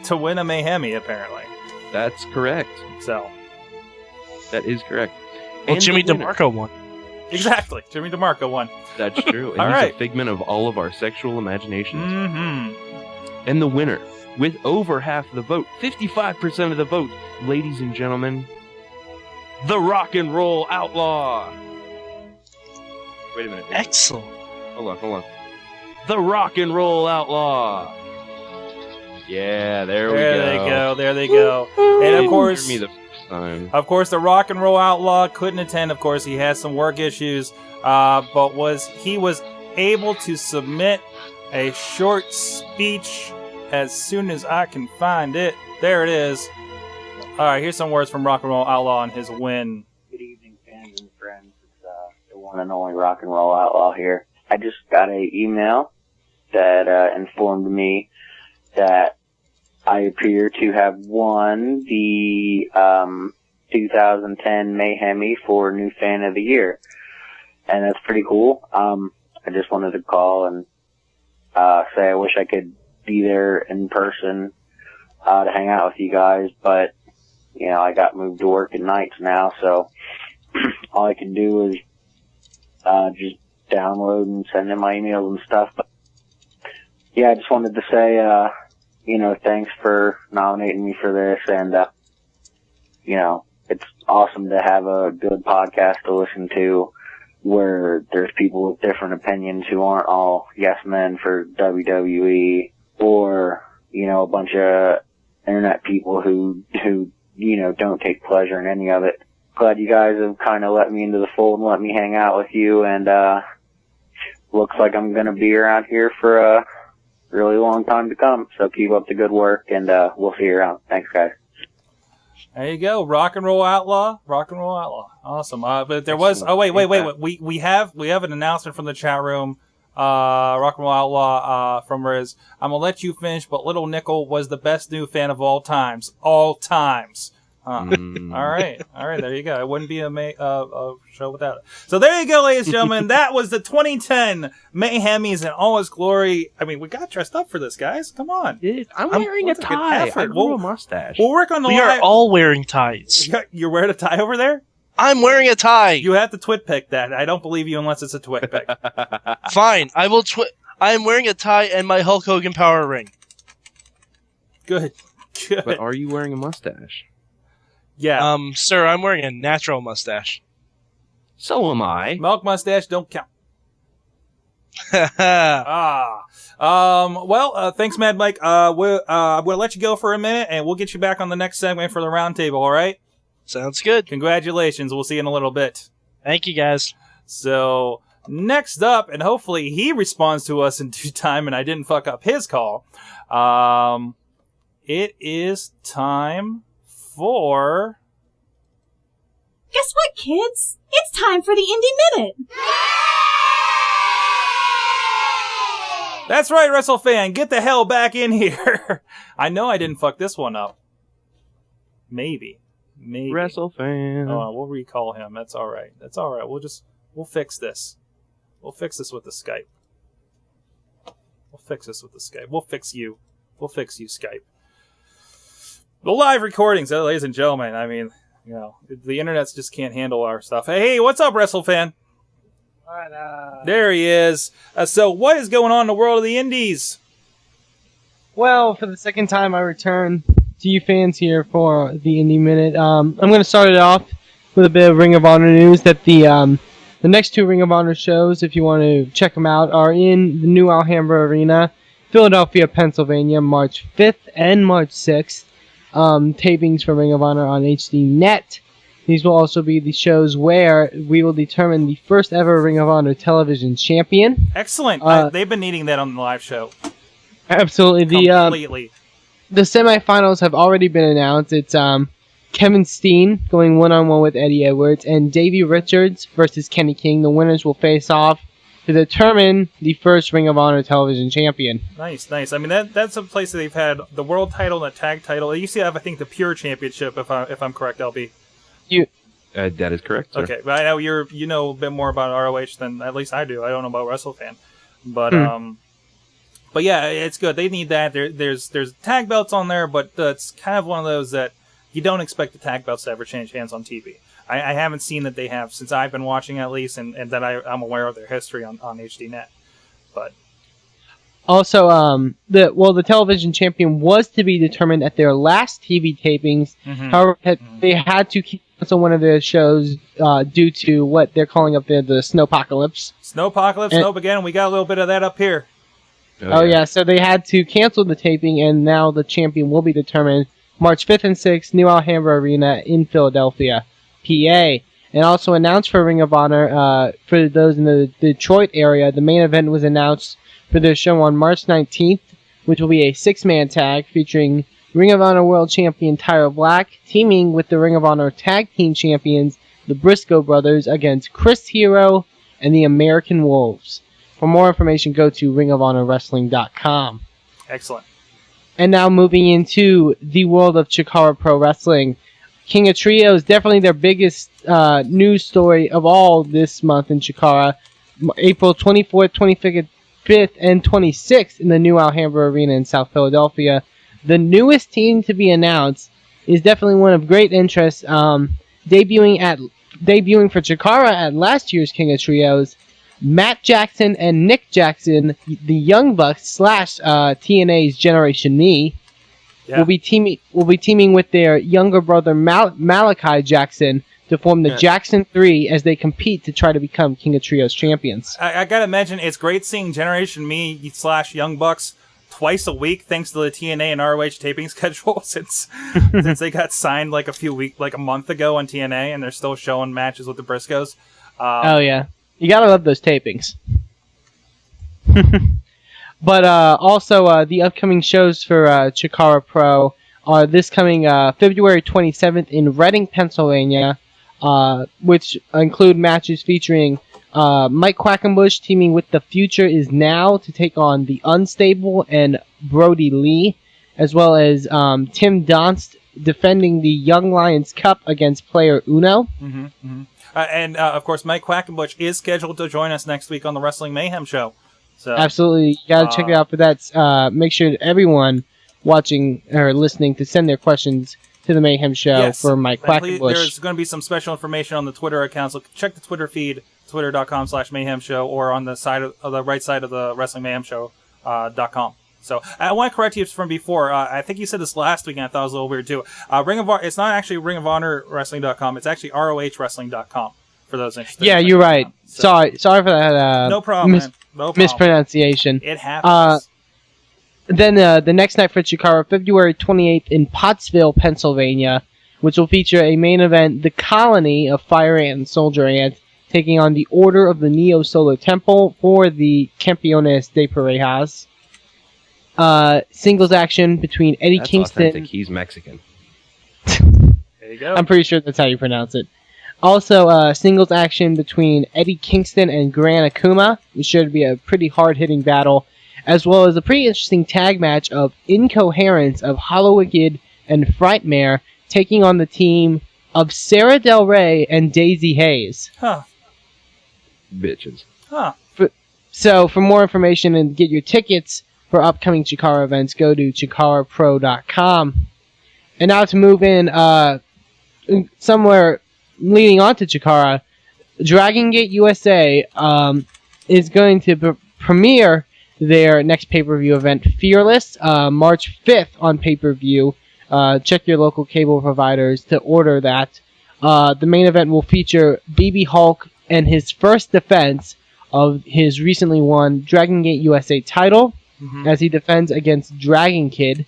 to win a Mayhemmy, apparently.
That's correct.
So.
That is correct.
Well,
And
Jimmy
the winner-
DeMarco won.
Jimmy DeMarco won.
That's true. And
All
he's
right.
a figment of all of our sexual imaginations.
Mm-hmm.
And the winner, with over half the vote, 55% of the vote, ladies and gentlemen, the Rock and Roll Outlaw. Wait a minute.
Excellent.
Hold on. The Rock and Roll Outlaw. Yeah, there we go.
There they go. And of course,
me the first time.
Of course, the Rock and Roll Outlaw couldn't attend. Of course, he has some work issues, but he was able to submit a short speech as soon as I can find it. There it is. All right, here's some words from Rock and Roll Outlaw on his win.
Good evening, fans and friends. It's the one and only Rock and Roll Outlaw here. I just got an email that informed me that I appear to have won the 2010 Mayhemmy for New Fan of the Year, and that's pretty cool. I just wanted to call and say I wish I could be there in person to hang out with you guys, but you know, I got moved to work at nights now, so all I can do is just download and send in my emails and stuff. But yeah, I just wanted to say, you know, thanks for nominating me for this, and you know, it's awesome to have a good podcast to listen to where there's people with different opinions who aren't all yes men for WWE, or you know, a bunch of internet people who you know, don't take pleasure in any of it. Glad you guys have kind of let me into the fold and let me hang out with you, and looks like I'm going to be around here for a really long time to come. So keep up the good work, and we'll see you around. Thanks, guys.
There you go, Rock and Roll Outlaw. Rock and Roll Outlaw. Awesome. But there was. Oh wait. We have an announcement from the chat room. Rock and Roll Outlaw from Riz. I'm gonna let you finish, but Little Nickel was the best new fan of all times. All times. All right. There you go. It wouldn't be a show without it. So there you go, ladies and gentlemen. That was the 2010 Mayhemmys in all its glory. I mean, we got dressed up for this, guys. Come on.
I'm wearing a tie. I grew a mustache.
We'll work on the.
We are all wearing ties.
You're wearing a tie over there?
I'm wearing a tie.
You have to twit pick that. I don't believe you unless it's a twit pick.
Fine. I will I am wearing a tie and my Hulk Hogan power ring.
Good.
But are you wearing a mustache?
Yeah.
Sir, I'm wearing a natural mustache.
So am I.
Milk mustache don't count. Thanks, Mad Mike. I'm going to let you go for a minute, and we'll get you back on the next segment for the roundtable, all right?
Sounds good.
Congratulations. We'll see you in a little bit.
Thank you, guys.
So, next up, and hopefully he responds to us in due time and I didn't fuck up his call, it is time for...
Guess what, kids? It's time for the Indie Minute.
That's right, WrestleFan. Get the hell back in here. I know I didn't fuck this one up. Maybe.
WrestleFan.
Oh, we'll recall him. That's all right. We'll fix this. We'll fix this with the Skype. We'll fix you. We'll fix you, Skype. The live recordings, ladies and gentlemen. I mean, the internets just can't handle our stuff. Hey, what's up, WrestleFan? There he is. So what is going on in the world of the indies?
Well, for the second time, I return to you fans here for the Indie Minute. I'm going to start it off with a bit of Ring of Honor news that the next 2 Ring of Honor shows, if you want to check them out, are in the new Alhambra Arena, Philadelphia, Pennsylvania, March 5th and March 6th. Tapings for Ring of Honor on HDNet. These will also be the shows where we will determine the first ever Ring of Honor television champion.
Excellent. They've been needing that on the live show.
Absolutely.
Completely.
The semifinals have already been announced. It's Kevin Steen going one-on-one with Eddie Edwards and Davey Richards versus Kenny King. The winners will face off to determine the first Ring of Honor television champion.
Nice. I mean, that's a place that they've had the world title and the tag title. They used to have, I think, the pure championship, if I'm correct, LB.
That is correct, sir.
Okay, but I know you know a bit more about ROH than at least I do. I don't know about WrestleFan, but but yeah, it's good. They need that. There's tag belts on there, but it's kind of one of those that you don't expect the tag belts to ever change hands on TV. I haven't seen that they have since I've been watching, at least, and that I'm aware of their history on HDNet. But
also, the television champion was to be determined at their last TV tapings.
Mm-hmm.
However, they had to cancel one of their shows due to what they're calling up there the Snowpocalypse.
Snow again. We got a little bit of that up here.
Oh yeah, so they had to cancel the taping, and now the champion will be determined March 5th and 6th, New Alhambra Arena in Philadelphia, PA. And also announced for Ring of Honor, for those in the Detroit area, the main event was announced for their show on March 19th, which will be a 6-man tag featuring Ring of Honor World Champion Tyra Black teaming with the Ring of Honor Tag Team Champions, the Briscoe Brothers, against Chris Hero and the American Wolves. For more information, go to ringofhonorwrestling.com.
Excellent.
And now moving into the world of Chikara Pro Wrestling. King of Trios, definitely their biggest news story of all this month in Chikara. April 24th, 25th, and 26th in the new Alhambra Arena in South Philadelphia. The newest team to be announced is definitely one of great interest. Debuting for Chikara at last year's King of Trios, Matt Jackson and Nick Jackson, the Young Bucks / TNA's Generation Me, will be teaming with their younger brother Malachi Jackson to form the Jackson 3 as they compete to try to become King of Trios champions.
I gotta mention, it's great seeing Generation Me / Young Bucks twice a week, thanks to the TNA and ROH taping schedule since they got signed like a month ago on TNA, and they're still showing matches with the Briscoes.
Oh yeah, you gotta love those tapings. But also the upcoming shows for Chikara Pro are this coming February 27th in Reading, Pennsylvania, which include matches featuring Mike Quackenbush teaming with The Future Is Now to take on The Unstable and Brody Lee, as well as Tim Donst defending the Young Lions Cup against Player Uno.
Mm-hmm, mm-hmm. And of course, Mike Quackenbush is scheduled to join us next week on the Wrestling Mayhem show. So,
absolutely, you gotta check it out for that. Make sure that everyone watching or listening to send their questions to the Mayhem show for Mike Quackenbush. There's
going to be some special information on the Twitter account, so check the Twitter feed, twitter.com/Mayhem show, or on the side of the right side of the Wrestling Mayhem show .com. So I want to correct you from before. I think you said this last week, and I thought it was a little weird too. Ring of Honor, it's not actually Ring of Honor Wrestling.com. It's actually ROHWrestling.com for those interested.
Yeah, you're right. So, sorry for that.
No problem, man. No problem.
Mispronunciation.
It happens.
Then the next night for Chikara, February 28th in Pottsville, Pennsylvania, which will feature a main event, The Colony of Fire Ant and Soldier Ant, taking on the Order of the Neo Solar Temple for the Campeones de Parejas. Singles action between Eddie Kingston.
Authentic. He's Mexican.
There you go.
I'm pretty sure that's how you pronounce it. Also, singles action between Eddie Kingston and Gran Akuma, which should be a pretty hard-hitting battle, as well as a pretty interesting tag match of Incoherence of Hollow Wicked and Frightmare taking on the team of Sarah Del Rey and Daisy Hayes.
Huh.
Bitches.
Huh.
So, for more information and get your tickets for upcoming Chikara events, go to chikarapro.com. And now to move in somewhere leading on to Chikara, Dragon Gate USA is going to premiere their next pay-per-view event, Fearless, March 5th on pay-per-view. Check your local cable providers to order that. The main event will feature BB Hulk and his first defense of his recently won Dragon Gate USA title as he defends against Dragon Kid.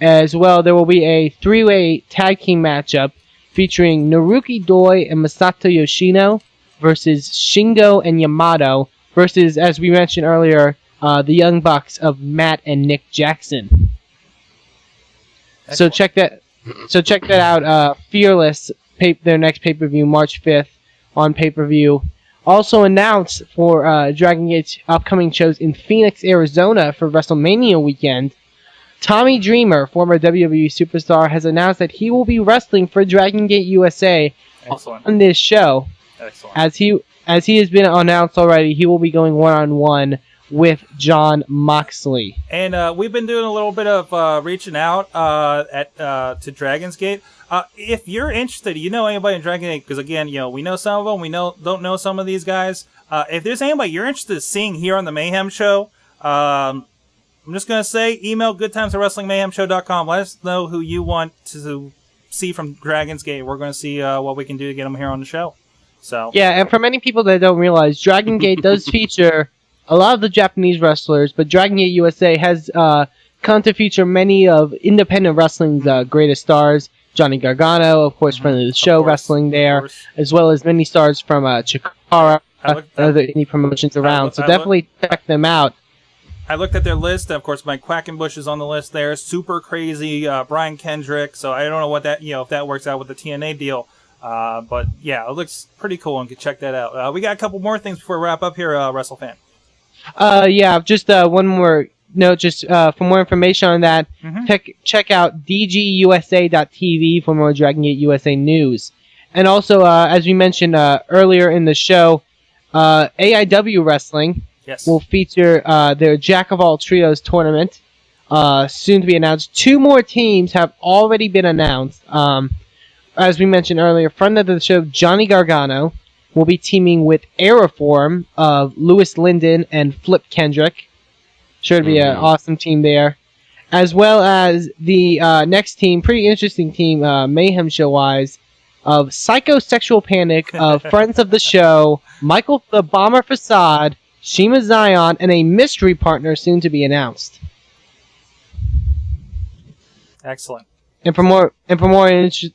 As well, there will be a three-way tag team matchup featuring Naruki Doi and Masato Yoshino versus Shingo and Yamato versus, as we mentioned earlier, the Young Bucks of Matt and Nick Jackson. So check that out. Fearless, their next pay-per-view, March 5th on pay-per-view. Also announced for Dragon Gate's upcoming shows in Phoenix, Arizona for WrestleMania weekend. Tommy Dreamer, former WWE superstar, has announced that he will be wrestling for Dragon Gate USA on this show.
Excellent.
As he has been announced already, he will be going one-on-one with Jon Moxley.
And we've been doing a little bit of reaching out to Dragon's Gate. If you're interested, you know anybody in Dragon Gate, because again, we know some of them, we don't know some of these guys. If there's anybody you're interested in seeing here on the Mayhem Show, I'm just going to say, email goodtimeswrestlingmayhemshow.com. Let us know who you want to see from Dragon's Gate. We're going to see what we can do to get them here on the show. So
yeah, and for many people that don't realize, Dragon Gate does feature a lot of the Japanese wrestlers, but Dragon Gate USA has come to feature many of independent wrestling's greatest stars. Johnny Gargano, of course, friend of the show, wrestling there, as well as many stars from Chikara and other indie promotions around. So definitely check them out.
I looked at their list. Of course, Mike Quackenbush is on the list there. Super Crazy, Brian Kendrick. So I don't know what that, if that works out with the TNA deal. But yeah, it looks pretty cool, and you can check that out. We got a couple more things before we wrap up here, WrestleFan.
Yeah, just one more note, just for more information on that, check out dgusa.tv for more Dragon Gate USA news. And also, as we mentioned earlier in the show, AIW Wrestling will feature their Jack of All Trios tournament, soon to be announced. 2 more teams have already been announced. As we mentioned earlier, friend of the show, Johnny Gargano, will be teaming with Aeroform of Lewis Linden and Flip Kendrick. Sure to be an awesome team there. As well as the next team, pretty interesting team, Mayhem Show-wise, of Psychosexual Panic, of friends of the show, Michael the Bomber Facade, Shima Zion, and a mystery partner soon to be announced.
Excellent.
And for more information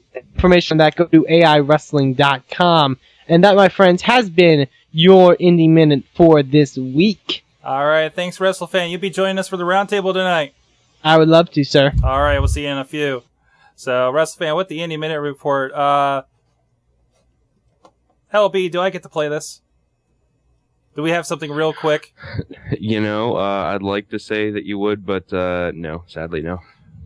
on that, go to AIWrestling.com. And that, my friends, has been your Indie Minute for this week.
All right, thanks, WrestleFan. You'll be joining us for the roundtable tonight.
I would love to, sir.
All right, we'll see you in a few. So, WrestleFan, with the Indie Minute report, LB, do I get to play this? Do we have something real quick?
I'd like to say that you would, but no, sadly no.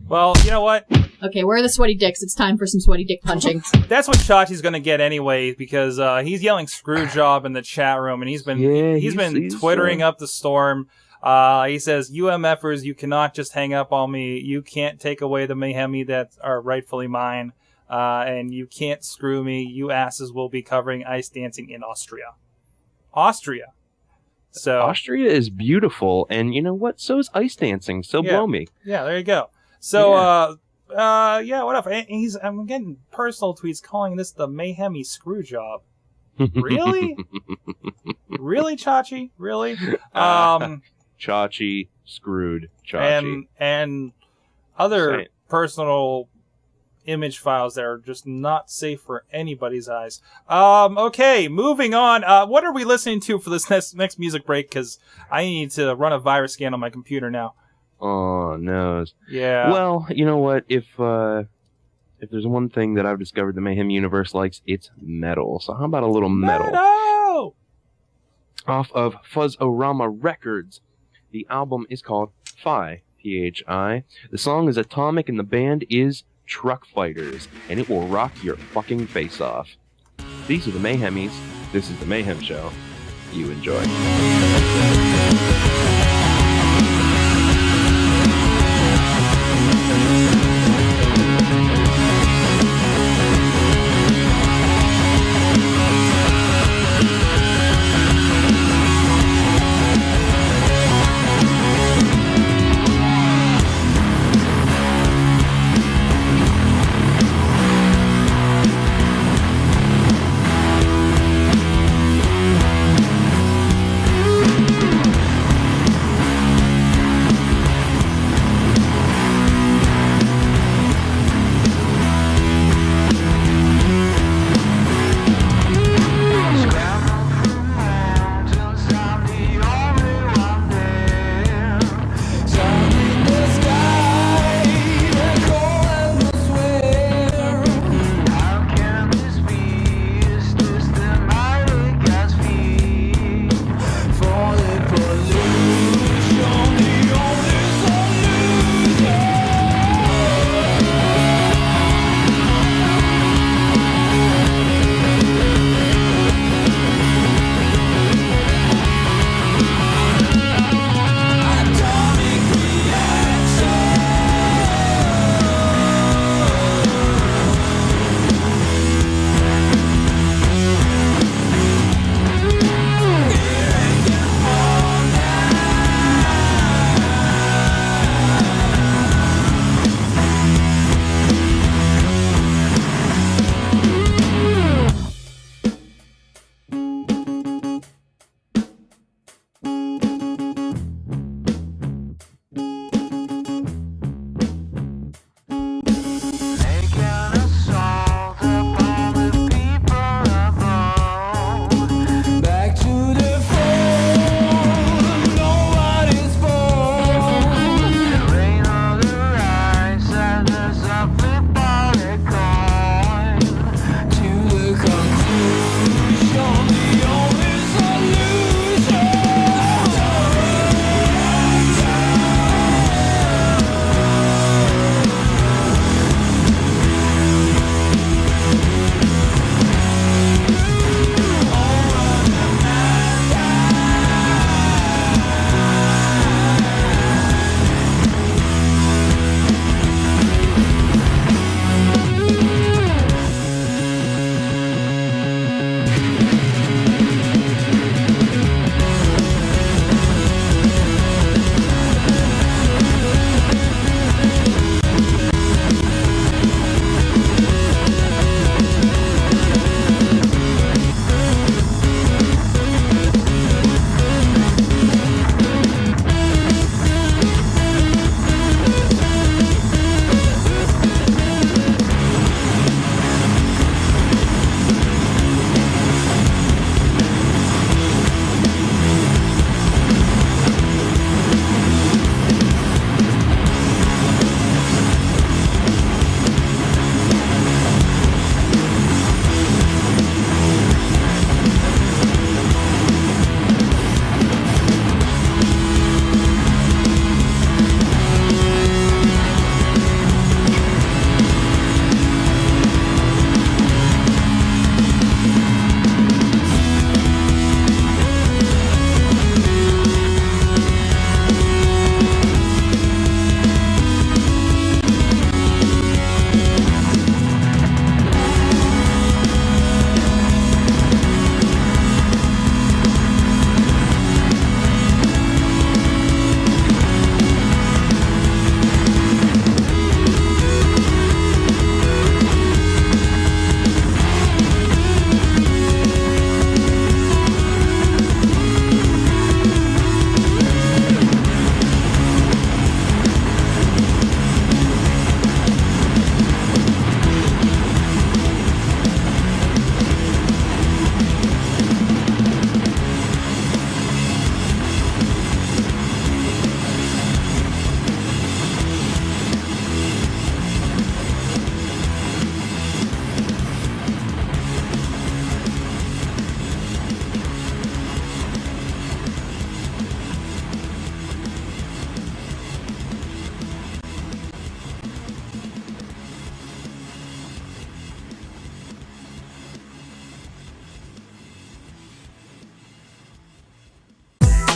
Well, you know what?
Okay, where are the sweaty dicks? It's time for some sweaty dick punching.
That's what Chachi's going to get anyway, because he's yelling screw job in the chat room, and he's been twittering up the storm. He says, UMFers, you cannot just hang up on me. You can't take away the Mayhemmy that are rightfully mine. And you can't screw me. You asses will be covering ice dancing in Austria. So
Austria is beautiful, and you know what? So is ice dancing. So blow me.
Yeah, there you go. So, what up? I'm getting personal tweets calling this the Mayhemmy screw job. Really? Really, Chachi? Really?
Chachi screwed Chachi.
And other personal image files that are just not safe for anybody's eyes. Okay, moving on. What are we listening to for this next music break? Because I need to run a virus scan on my computer now.
Oh, no.
Yeah.
Well, you know what? If there's one thing that I've discovered the Mayhem universe likes, it's metal. So how about a little metal? Off of Fuzzorama Records. The album is called Phi, P-H-I. The song is Atomic and the band is Truck Fighters. And it will rock your fucking face off. These are the Mayhemmys. This is the Mayhem Show. You enjoy.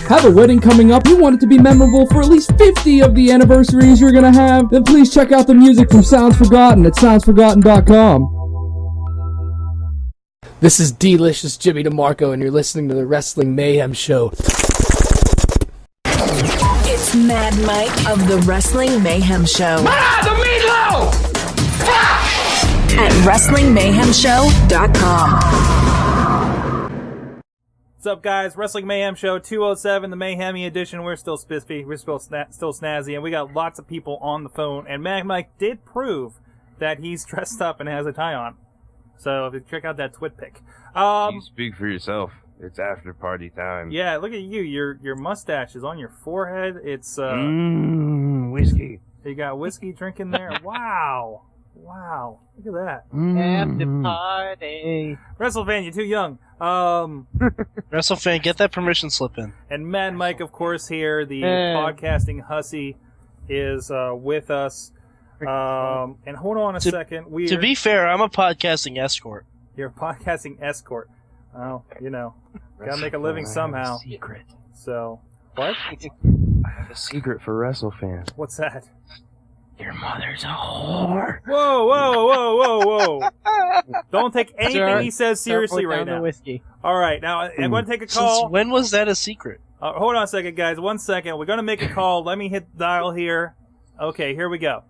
Have a wedding coming up? You want it to be memorable for at least 50 of the anniversaries you're gonna have? Then please check out the music from Sounds Forgotten at soundsforgotten.com.
This is Delicious Jimmy DeMarco, and you're listening to the Wrestling Mayhem Show.
It's Mad Mike of the Wrestling Mayhem Show.
The meatloaf!
At WrestlingMayhemShow.com.
What's up, guys? Wrestling Mayhem Show 207, the Mayhemmy edition. We're still spiffy. We're still snazzy, and we got lots of people on the phone. And Mad Mike did prove that he's dressed up and has a tie on. So if you check out that twit pic.
You speak for yourself. It's after party time.
Yeah, look at you. Your mustache is on your forehead. It's
whiskey.
You got whiskey drinking there. Wow. Look at that.
After party.
WrestleFan, you're too young.
WrestleFan, get that permission slip in.
And Mad Mike, of course, here, the podcasting hussy, is with us. And hold on a second.
To be fair, I'm a podcasting escort.
You're a podcasting escort. Well, gotta make a living somehow.
Secret.
So, what?
I have a secret for WrestleFans.
What's that?
Your mother's a whore.
Whoa. Don't take anything he says seriously right now.
Whiskey.
All right, now I'm going to take a call.
Since when was that a secret?
Hold on a second, guys. 1 second. We're going to make a call. Let me hit dial here. Okay, here we go.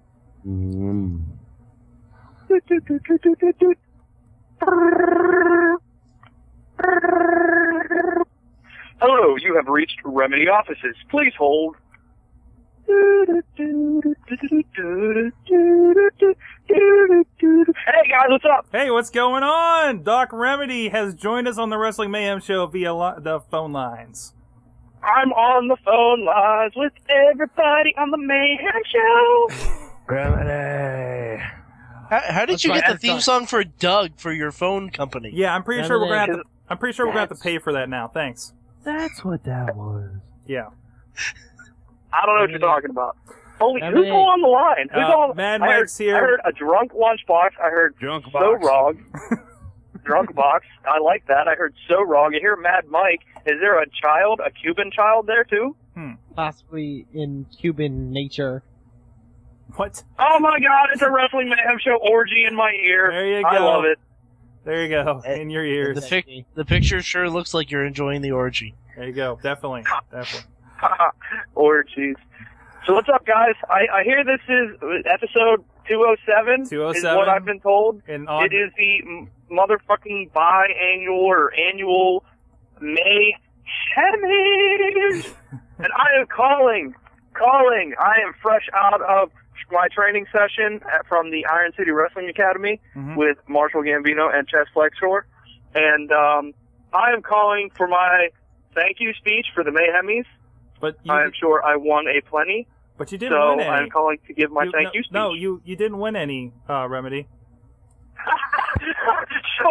Hello, you have reached Remedy offices. Please hold. Hey guys, what's up?
Hey, what's going on? Doc Remedy has joined us on the Wrestling Mayhem Show via the phone lines.
I'm on the phone lines with everybody on the Mayhem Show.
Remedy.
How did you get the theme song for Doug for your phone company?
Yeah, I'm pretty sure we're gonna have to pay for that now. Thanks.
That's what that was.
Yeah.
I don't know what you're talking about. Holy, who's on the line? Who's on?
Mad Mike's here.
I heard a drunk lunchbox. I heard
drunk
so wrong. Drunk box. I like that. I heard so wrong. You hear Mad Mike. Is there a child, a Cuban child there too?
Possibly in Cuban nature.
What?
Oh my God! It's a Wrestling Mayhem Show orgy in my ear.
There you go.
I love it.
There you go. In your ears.
The picture sure looks like you're enjoying the orgy.
There you go. Definitely.
Orgies. So what's up, guys? I hear this is episode 207.
207
is what I've been told.
It
is the motherfucking biannual or annual Mayhemmys. And I am calling. I am fresh out of my training session from the Iron City Wrestling Academy with Marshall Gambino and Chess Flexor. And I am calling for my thank you speech for the Mayhemmys.
But
I am sure I won a plenty.
But you didn't win any.
So I'm calling to give my thank you speech.
No, you didn't win any, Remedy.
So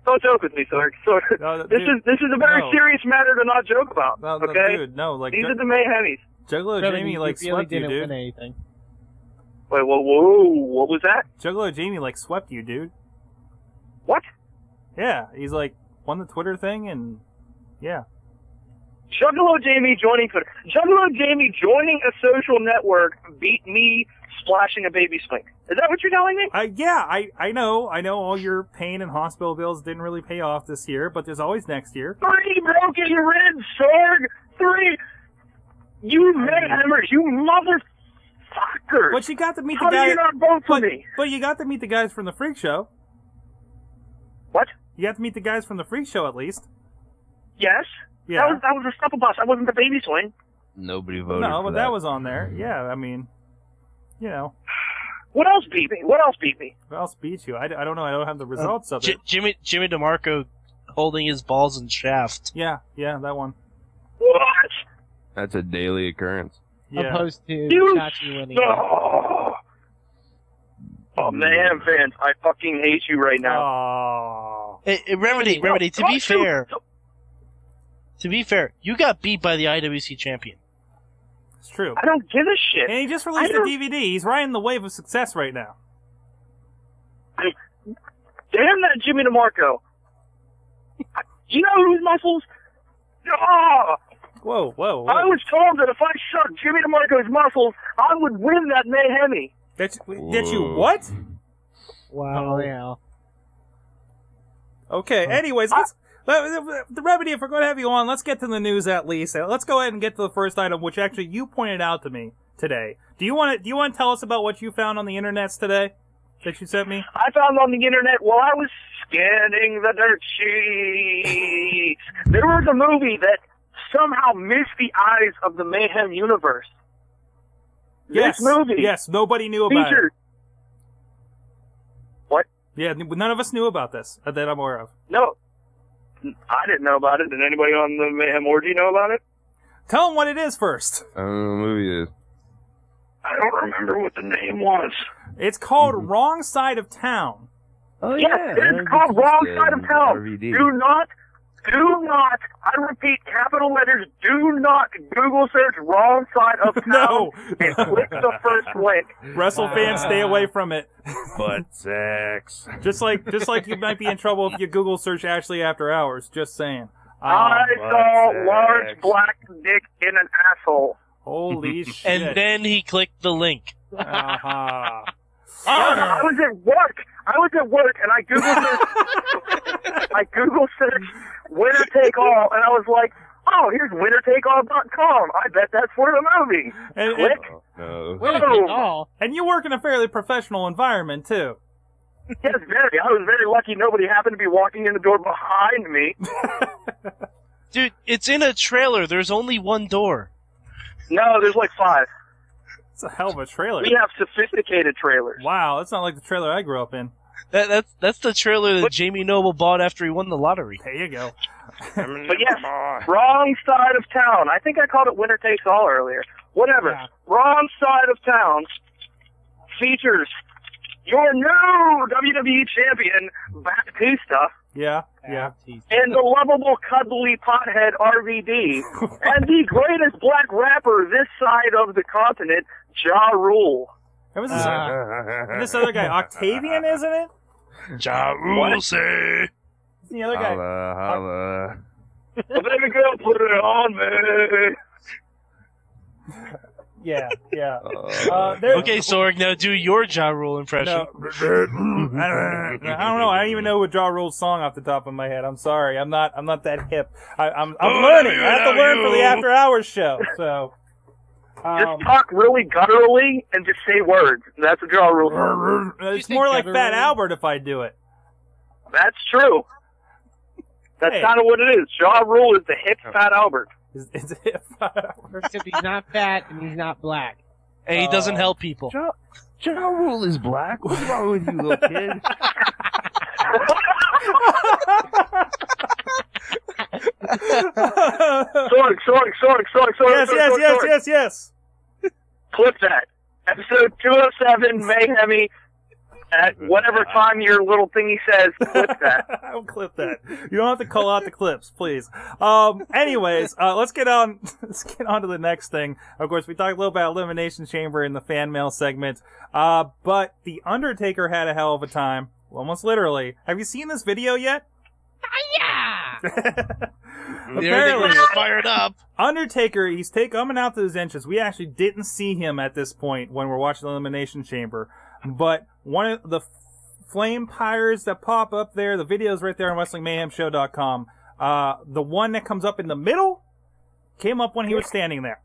don't joke with me, Sorg. This is a very serious matter to not joke about. Okay,
dude, no, like
these are the Mayhemmys.
Juggalo Jamie swept you, dude.
Win anything.
Wait, whoa, what was that?
Juggalo Jamie swept you, dude.
What?
Yeah, he's won the Twitter thing, and yeah.
Juggalo Jamie joining Twitter. Juggalo Jamie joining a social network beat me splashing a baby swing. Is that what you're telling me?
Yeah, I know all your pain and hospital bills didn't really pay off this year, but there's always next year.
3 broken ribs, Sorg! 3! You Mayhemmers, you motherfuckers!
But you got to meet
How
the guys.
do you not vote for me?
But you got to meet the guys from the Freak Show.
What?
You got to meet the guys from the Freak Show at least.
Yes.
Yeah.
That was a scuffle bus. I wasn't the baby swing.
Nobody voted
No,
for
but that was on there. Yeah, I mean,
What else beat me? What else beat me?
What else beat you? I don't know. I don't have the results of it.
Jimmy DeMarco holding his balls in shaft.
Yeah, that one.
What?
That's a daily occurrence.
Yeah.
Opposed to
You
Chachi winning.
Oh, Mayhem fans, I fucking hate you right now.
Oh.
Hey, Remedy, to be fair, you got beat by the IWC champion.
It's true.
I don't give a shit.
And he just released a DVD. He's riding the wave of success right now.
Damn that Jimmy DeMarco. You know whose muscles? Oh,
Whoa.
I was told that if I sucked Jimmy DeMarco's muscles, I would win that Mayhemmy.
Did you what?
Wow. Yeah.
Okay. Anyways, the Remedy, if we're going to have you on, let's get to the news at least. Let's go ahead and get to the first item, which actually you pointed out to me today. Do you want to tell us about what you found on the internets today that you sent me?
I found on the internet while I was scanning the dirt sheets. There was a movie that somehow missed the eyes of the Mayhem universe.
Yes.
This movie.
Yes, nobody knew about it.
What?
Yeah, none of us knew about this that I'm aware of.
No. I didn't know about it. Did anybody on the Mayhem orgy know about it?
Tell them what it is first.
I don't know what movie it is.
I don't remember what the name was.
It's called Wrong Side of Town.
Oh,
yes, it's called Wrong Side of Town.
RVD.
Do not, I repeat, capital letters, do not Google search Wrong Side of Town and click the first link.
Wrestle fans, stay away from it.
Butt sex.
Just like you might be in trouble if you Google search Ashley After Hours. Just saying.
I saw large black dick in an asshole.
Holy shit.
And then he clicked the link.
Uh-huh.
I was at work and I Google searched winner take all, and I was like, oh, here's winnertakeall.com. I bet that's for the movie. Click.
Winner take all.
And you work in a fairly professional environment too.
Yes, very. I was very lucky nobody happened to be walking in the door behind me.
Dude, it's in a trailer. There's only one door.
No, there's like 5.
It's a hell of a trailer.
We have sophisticated trailers.
Wow, that's not like the trailer I grew up in.
That's the trailer that Jamie Noble bought after he won the lottery.
There you go.
But yes, Wrong Side of Town. I think I called it Winner Takes All earlier. Whatever.
Yeah.
Wrong Side of Town features your new WWE champion, Batista,
Yeah.
and the lovable, cuddly pothead RVD, and the greatest black rapper this side of the continent, Ja Rule.
That was this other guy, Octavian, isn't it?
Ja Rule say.
The other guy.
Holla.
Baby girl, put it on me.
Yeah.
Okay, Sorg, now do your Ja Rule impression.
I don't know. I don't even know what Ja Rule's song off the top of my head. I'm sorry. I'm not that hip. I'm learning. I have to learn for the After Hours show. So.
Just talk really gutturally and just say words. That's a Ja Rule.
It's more like Fat Albert if I do it.
That's true. That's kind of what it is. Ja Rule is the hip Fat Albert.
It's a hip Fat Albert.
Except he's not fat and he's not black.
And he doesn't help people.
Ja Rule is black. What's wrong with you, little kid?
Sorg.
Yes.
Clip that. Episode 207, Mayhemmy. At whatever time your little thingy says, clip that.
I'll clip that. You don't have to call out the clips, please. Anyways, let's get on to the next thing. Of course, we talked a little about Elimination Chamber in the fan mail segment. But The Undertaker had a hell of a time. Almost literally. Have you seen this video yet?
Apparently, fired up.
Undertaker, he's coming out to his entrance. We actually didn't see him at this point when we're watching the Elimination Chamber. But one of the flame pyres that pop up there, the video's right there on WrestlingMayhemShow.com. The one that comes up in the middle came up when he was standing there.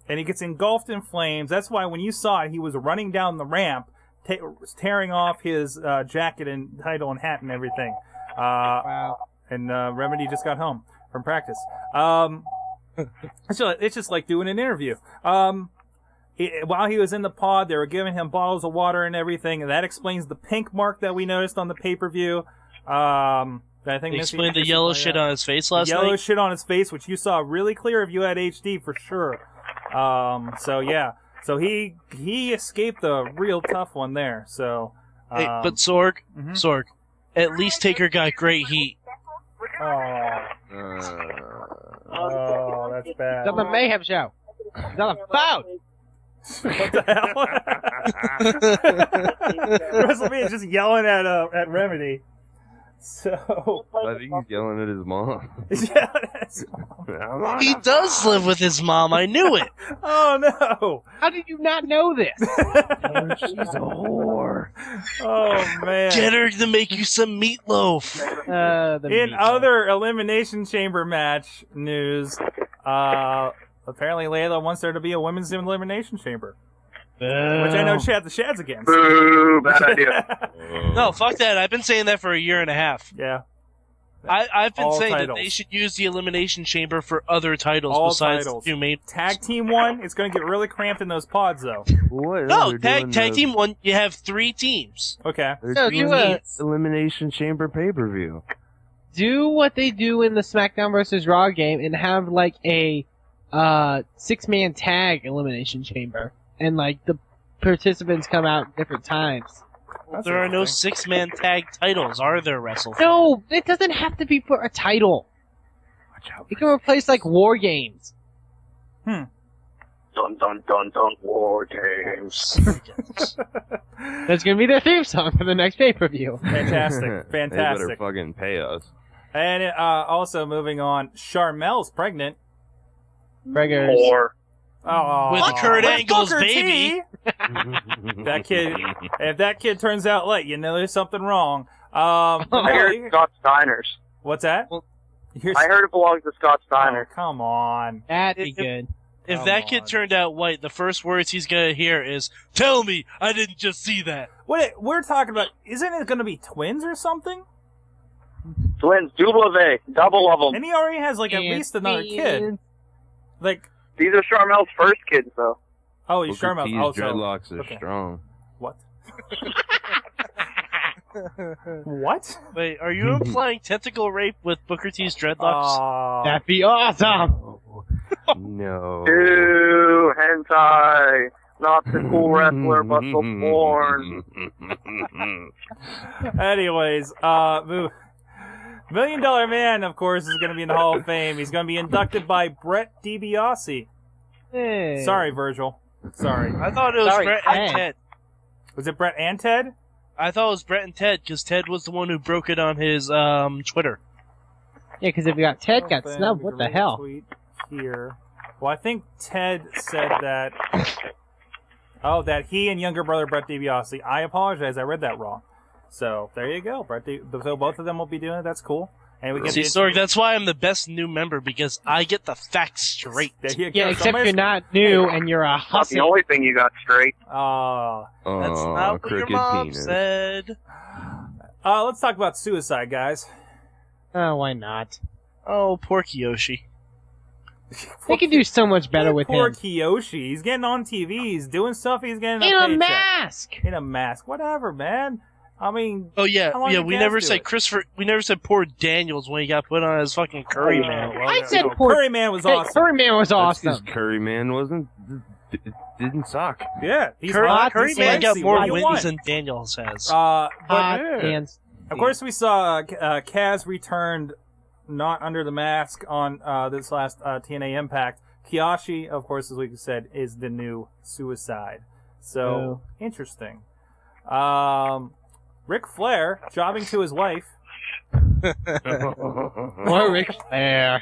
And he gets engulfed in flames. That's why when you saw it, he was running down the ramp, tearing off his jacket and title and hat and everything.
Wow.
And Remedy just got home from practice. It's just like doing an interview. While he was in the pod, they were giving him bottles of water and everything, and that explains the pink mark that we noticed on the pay-per-view. I think
they explained the yellow shit on his face last night?
Yellow shit on his face, which you saw really clear if you had HD for sure. So he escaped a real tough one there. So,
hey, but Sorg, at least Taker got great heat.
Oh, that's bad.
It's on the Mayhem show. It's on a bout.
What the hell? WrestleMania is just yelling at Remedy. So
I think he's yelling at his mom.
He does live with his mom. I knew it.
Oh no!
How did you not know this?
She's a whore.
Oh man!
Get her to make you some meatloaf.
In other Elimination Chamber match news, apparently Layla wants there to be a women's Elimination Chamber. Which I know the Shad's against.
Boo, bad idea.
No, fuck that. I've been saying that for a year and a half.
Yeah.
I've been
All
saying
titles.
that they should use the Elimination Chamber for other titles
All
besides
titles.
the two main.
Tag team one, it's going to get really cramped in those pods, though.
No, tag team one, you have 3 teams.
Okay.
So do a
Elimination Chamber pay-per-view.
do what they do in the SmackDown vs. Raw game and have like a 6-man tag elimination chamber, and like the participants come out at different times.
There are no 6-man tag titles, are there, WrestleFan?
No, it doesn't have to be for a title. It can replace like War Games.
Dun dun dun dun, War Games.
That's gonna be their theme song for the next pay-per-view.
Fantastic.
They better
Fantastic.
fucking pay us.
And also moving on, Charmel's pregnant.
Preggers.
Or
Oh,
With Kurt Angle's
Booker
baby.
T. That kid, if that kid turns out late, you know there's something wrong.
I heard it's Scott Steiner's.
What's that?
I heard it belongs to Scott Steiner.
Oh, come on.
That'd be good.
If
Come
that kid turned out white, the first words he's gonna hear is, "Tell me, I didn't just see that."
What we're talking about? Isn't it going to be twins or something?
Twins, double of them.
And he already has like at least another kid. Like
these are Charmel's first kids, though.
Oh, he's
Booker
Charmel.
T's
Oh, so
dreadlocks are
okay.
strong.
What? What?
Wait, are you implying tentacle rape with Booker T's dreadlocks?
That'd be awesome.
No.
Ew, hentai. Not the cool wrestler, but the porn.
Anyways, $1 Million Man, of course, is going to be in the Hall of Fame. He's going to be inducted by Brett DiBiase.
Hey.
Sorry, Virgil. Sorry.
I thought it was
Sorry,
Brett
Ted.
and Ted.
Was it Brett and Ted?
I thought it was Brett and Ted, because Ted was the one who broke it on his Twitter.
Yeah, because if you got Ted got snubbed, what the hell?
Tweet here. Well, I think Ted said that. Oh, that he and younger brother Brett DiBiase. I apologize. I read that wrong. So there you go. So both of them will be doing it. That's cool. And we get
See, Sorg, that's why I'm the best new member, because I get the facts straight.
There you go.
Yeah, except you're not new and you're a
Not the
hussy.
only thing you got straight.
That's not what your
crooked
mom
penis.
said.
Let's talk about suicide, guys.
Oh, why not?
Oh, poor Kiyoshi.
They can do so much better with
Poor
him.
Kiyoshi. He's getting on TV. He's doing stuff. He's getting
In a
paycheck.
mask.
In a mask. Whatever, man. I mean,
Oh yeah,
how long
yeah.
did
We
Cass
never
do
said
it?
Christopher. We never said poor Daniels when he got put on his fucking Curry Man.
Well,
I said
no,
poor
Curry Man was
Hey,
awesome.
Curry Man was
That's 'cause
awesome.
Curry Man didn't suck.
Yeah, he's
Curry,
hot,
Curry
he's
Man got
spicy.
more
What do you
wins
want?
than Daniels has.
But
Hot
Yeah.
and
of course, we saw Kaz returned not under the mask on this last TNA Impact. Kiyoshi, of course, as we said, is the new Suicide. So, interesting. Ric Flair, jobbing to his wife.
Or Ric Flair.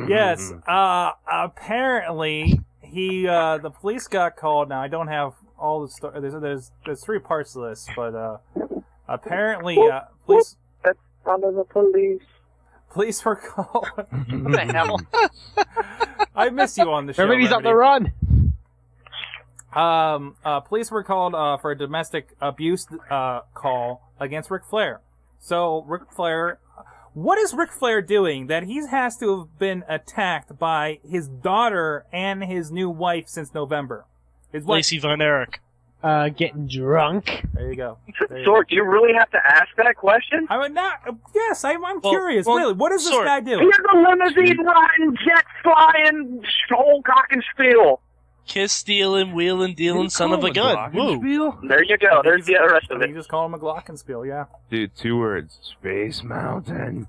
Yes, apparently, the police got called. Now, I don't have all the story. There's 3 parts to this, but apparently, police...
That's under the police.
Police were called.
What the hell?
I miss you on the show.
Everybody's on the
Remedy.
run.
Police were called for a domestic abuse call against Ric Flair. So Ric Flair, what is Ric Flair doing that he has to have been attacked by his daughter and his new wife since November? His wife.
Lacey Von Erich.
Getting drunk.
There you go.
Sorg, do you really have to ask that question?
I would not. Yes, I'm curious. Really, what does this
Sorg,
guy do?
He's a limousine riding, jet flying, whole cock and spiel.
Kiss stealing, wheeling, dealing, son of a gun. Woo.
There you go. There's the rest of
You
it.
just call him a Glockenspiel, yeah.
Dude, 2 words. Space Mountain.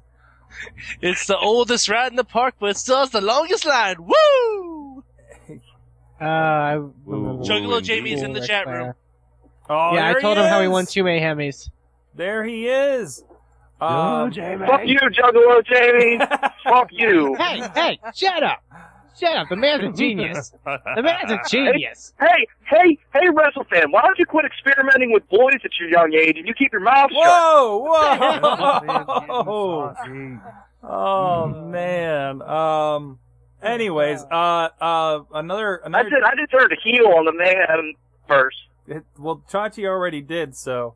It's the oldest ride in the park, but it still has the longest line. Woo! Juggalo Jamie's in the chat room.
Oh,
Yeah,
there
I told
he
him how he
is.
won 2 Mayhemmys.
There he is.
Fuck you, Juggalo Jamie. Fuck you.
Hey, shut up. Shut up. The man's a genius. The man's a genius.
Hey, WrestleFan, why don't you quit experimenting with boys at your young age and you keep your mouth shut?
Whoa! Oh man. Anyways, another.
I just turned a heel on the Mayhem first.
Well, Chachi already did so.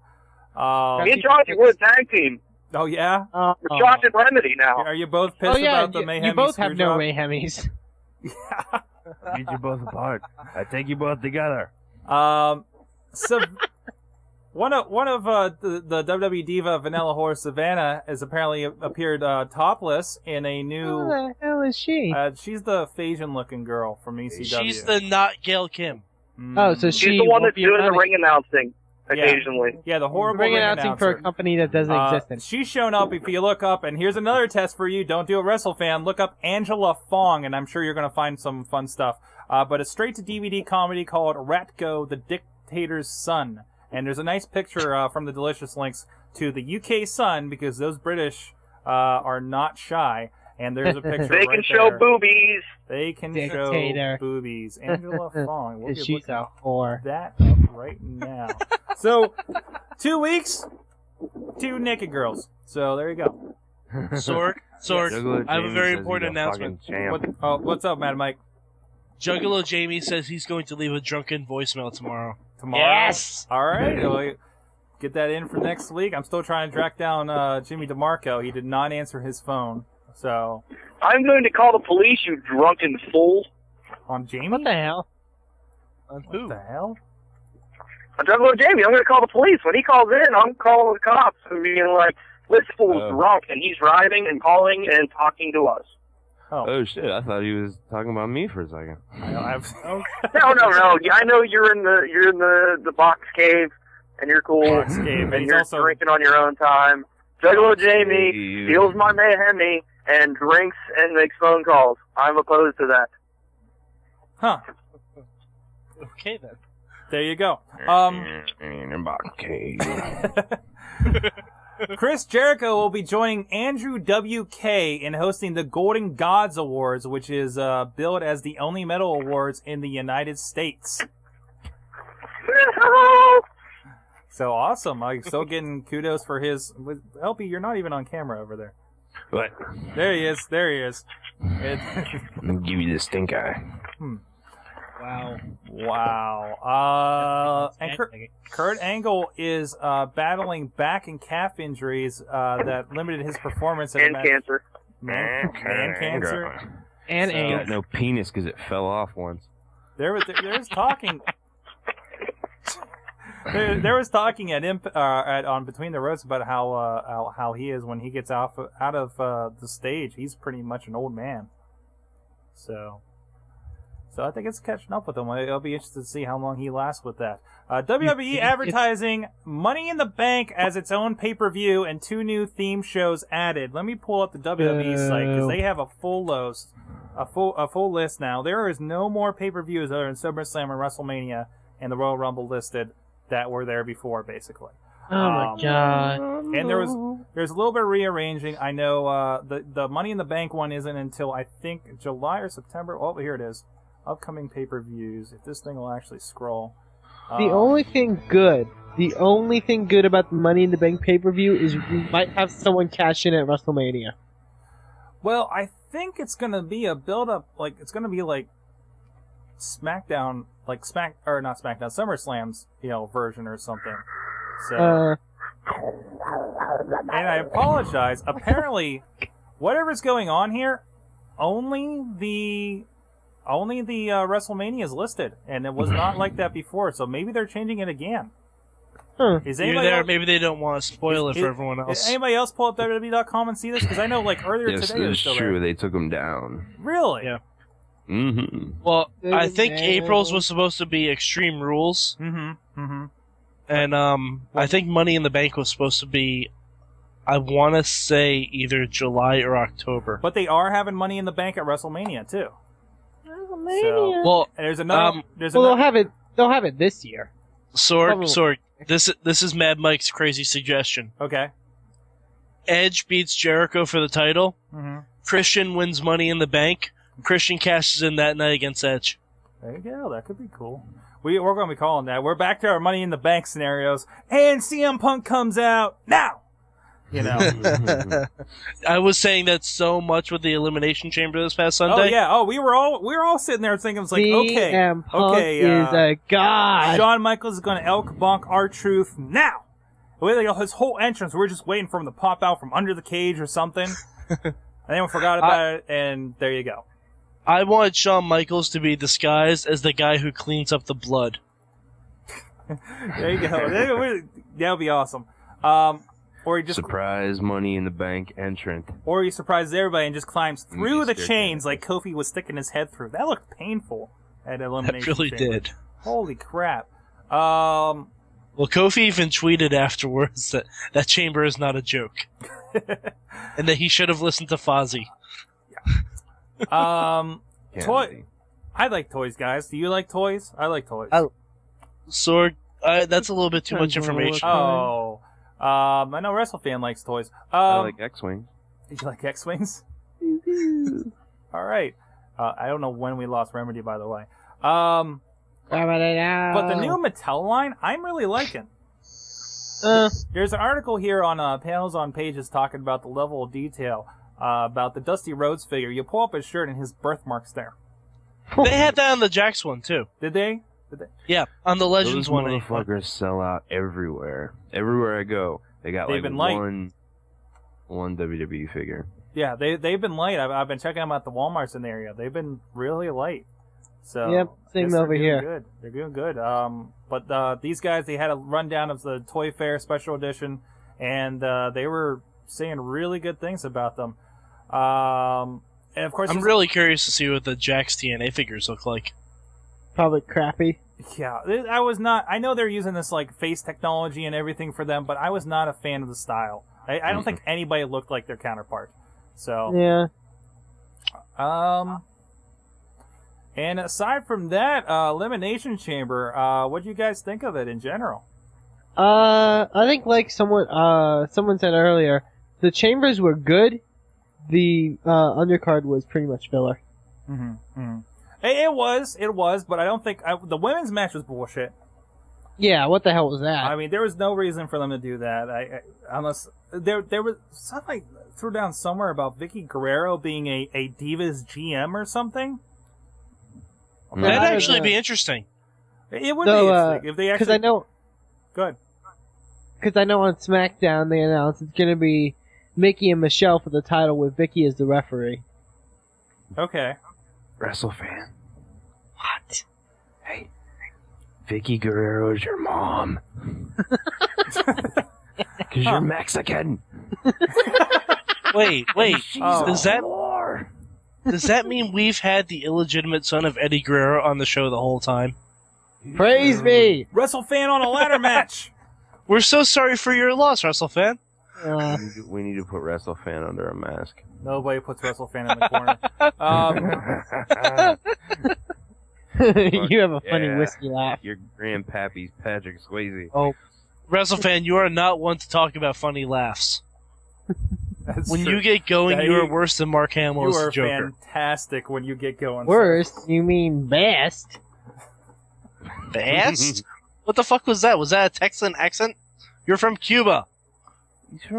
Me and Chachi were a tag team.
Oh yeah.
We're Chachi and Remedy now.
Are you both pissed about the Mayhem?
You both have no Mayhemmys.
Beat you both apart. I take you both together.
So one of the WWE diva Vanilla Horse Savannah has apparently appeared topless in a new.
Who the hell is she?
She's the Phasian-looking girl from ECW.
She's the not Gail Kim.
Oh, so
she's the one that's doing the ring announcing occasionally.
Yeah, the horrible
ring
ring
announcing for a company that doesn't exist.
She's shown up. If you look up, and here's another test for you. Don't do a WrestleFan. Look up Angela Fong, and I'm sure you're going to find some fun stuff. But a straight-to-DVD comedy called Ratgo, the Dictator's Son. And there's a nice picture from the Delicious links to the UK Sun, because those British are not shy. And there's a picture
They can show boobies.
They can
Dictator.
show boobies. Angela Fong. We'll get
She's a whore.
that up right now. So, 2 weeks, 2 naked girls. So there you go.
Sorg, I have a very important announcement.
What's up, Mad Mike?
Juggalo Jamie says he's going to leave a drunken voicemail tomorrow.
Yes! All right. Well, get that in for next week. I'm still trying to track down Jimmy DeMarco. He did not answer his phone. So
I'm going to call the police, you drunken fool.
On Jamie?
What the hell?
On who?
What the hell?
I'm Juggalo Jamie. I'm going to call the police. When he calls in, I'm calling the cops and being like, this fool's drunk and he's driving and calling and talking to us.
Oh shit! I thought he was talking about me for a second.
No. I know you're in the box cave and you're cool
Box cave,
and
he's
you're
also-
drinking on your own time. Juggalo Jamie steals my Mayhemmy and drinks and makes phone calls. I'm opposed to that.
Huh.
Okay then.
There you go. Chris Jericho will be joining Andrew WK in hosting the Golden Gods Awards, which is billed as the only metal awards in the United States. So awesome. I'm still getting kudos for his... LP, you're not even on camera over there.
What?
There he is.
I'm gonna give you the stink eye.
Wow. And Kurt Angle is battling back and calf injuries that limited his performance.
And cancer.
Man cancer.
And
He got no penis because it fell off once.
There was talking. There was talking on Between the Roads about how he is when he gets out of the stage. He's pretty much an old man. So I think it's catching up with him. I'll be interested to see how long he lasts with that. WWE advertising Money in the Bank as its own pay-per-view and 2 new theme shows added. Let me pull up the WWE site because they have a full list now. There is no more pay-per-views other than SummerSlam and WrestleMania and the Royal Rumble listed that were there before, basically.
Oh my god.
And there's a little bit of rearranging. I know the Money in the Bank one isn't until I think July or September. Oh, here it is. Upcoming pay-per-views. If this thing will actually scroll.
The only thing good about the Money in the Bank pay-per-view is we might have someone cash in at WrestleMania.
Well, I think it's gonna be a build-up. Like it's gonna be like SmackDown, not SmackDown, SummerSlam's version or something. So. And I apologize. Apparently, whatever's going on here, only the WrestleMania is listed, and it was not like that before. So maybe they're changing it again. Is anybody else,
maybe they don't want to spoil it for everyone else.
Did anybody else pull up WWE.com and see this? Because I know, earlier
Yes,
today, it was
it's
still
true.
there.
They took them down.
Really?
Yeah.
Mm-hmm.
Well, I think April's was supposed to be Extreme Rules. And I think Money in the Bank was supposed to be, I want to say, either July or October.
But they are having Money in the Bank at WrestleMania too.
WrestleMania.
Well,
there's another.
They'll have it this year.
Sorg, this is Mad Mike's crazy suggestion.
Okay.
Edge beats Jericho for the title.
Mm-hmm.
Christian wins Money in the Bank. Christian cashes in that night against Edge.
There you go. That could be cool. We're going to be calling that. We're back to our Money in the Bank scenarios. And CM Punk comes out now. You know.
I was saying that so much with the Elimination Chamber this past Sunday.
Oh yeah. Oh, we were all sitting there thinking, it's like,
CM Punk is a god.
Shawn Michaels is going to elk bonk R-Truth now. His whole entrance, we're just waiting for him to pop out from under the cage or something. And then we forgot about it, and there you go.
I wanted Shawn Michaels to be disguised as the guy who cleans up the blood.
There you go. That would be awesome. Or he just
surprise Money in the Bank entrant.
Or he surprises everybody and just climbs through the chains like Kofi was sticking his head through. That looked painful at Elimination
It really
Chamber.
did.
Holy crap.
Well, Kofi even tweeted afterwards that Chamber is not a joke. And that he should have listened to Fozzy.
Toy. I like toys, guys. Do you like toys? I like toys.
Sorg, that's a little bit too much information.
Oh. I know WrestleFan likes toys.
I like X-Wings.
Did you like X-Wings? All right. I don't know when we lost Remedy, by the way. But the new Mattel line, I'm really liking. There's an article here on Panels on Pages talking about the level of detail about the Dusty Rhodes figure. You pull up his shirt and his birthmark's there.
They had that on the Jax one, too.
Did they?
Yeah, on the Legends
Those
one.
motherfuckers sell out everywhere. Everywhere I go, they got
They've
like
been light.
one WWE figure.
Yeah, they've been light. I've been checking them at the Walmarts in the area. They've been really light. So
yep, same
they're
over
doing
here.
Good. They're doing good. But these guys, they had a rundown of the Toy Fair Special Edition, and they were saying really good things about them. And of course,
I'm really curious to see what the Jax TNA figures look like.
Probably crappy.
Yeah, I was not. I know they're using this like face technology and everything for them, but I was not a fan of the style. I don't think anybody looked like their counterpart. So
yeah.
And aside from that, Elimination Chamber, what do you guys think of it in general?
I think like someone said earlier, the chambers were good. The undercard was pretty much filler.
Mm-hmm. It was, but I don't think the women's match was bullshit.
Yeah, what the hell was that?
I mean, there was no reason for them to do that. Unless there was something I threw down somewhere about Vicky Guerrero being a Divas GM or something.
That'd actually be interesting.
It would be interesting if they actually.
Because I know.
Good.
Because I know on SmackDown they announced it's going to be Mickey and Michelle for the title with Vicky as the referee.
Okay.
WrestleFan. What? Hey, Vicky Guerrero is your mom. Because you're Mexican.
Wait.
Does
that mean we've had the illegitimate son of Eddie Guerrero on the show the whole time?
Praise me!
WrestleFan on a ladder match!
We're so sorry for your loss, WrestleFan.
We need to put WrestleFan under a mask.
Nobody puts WrestleFan in the corner.
You have a funny whiskey laugh.
Your grandpappy's Patrick Swayze.
Oh, WrestleFan, you are not one to talk about funny laughs. When
true.
you get going,
Yeah,
you are worse than Mark Hamill
You
as
are
the Joker.
fantastic when you get going.
Worst? You mean best?
Best? What the fuck was that? Was that a Texan accent? You're from Cuba.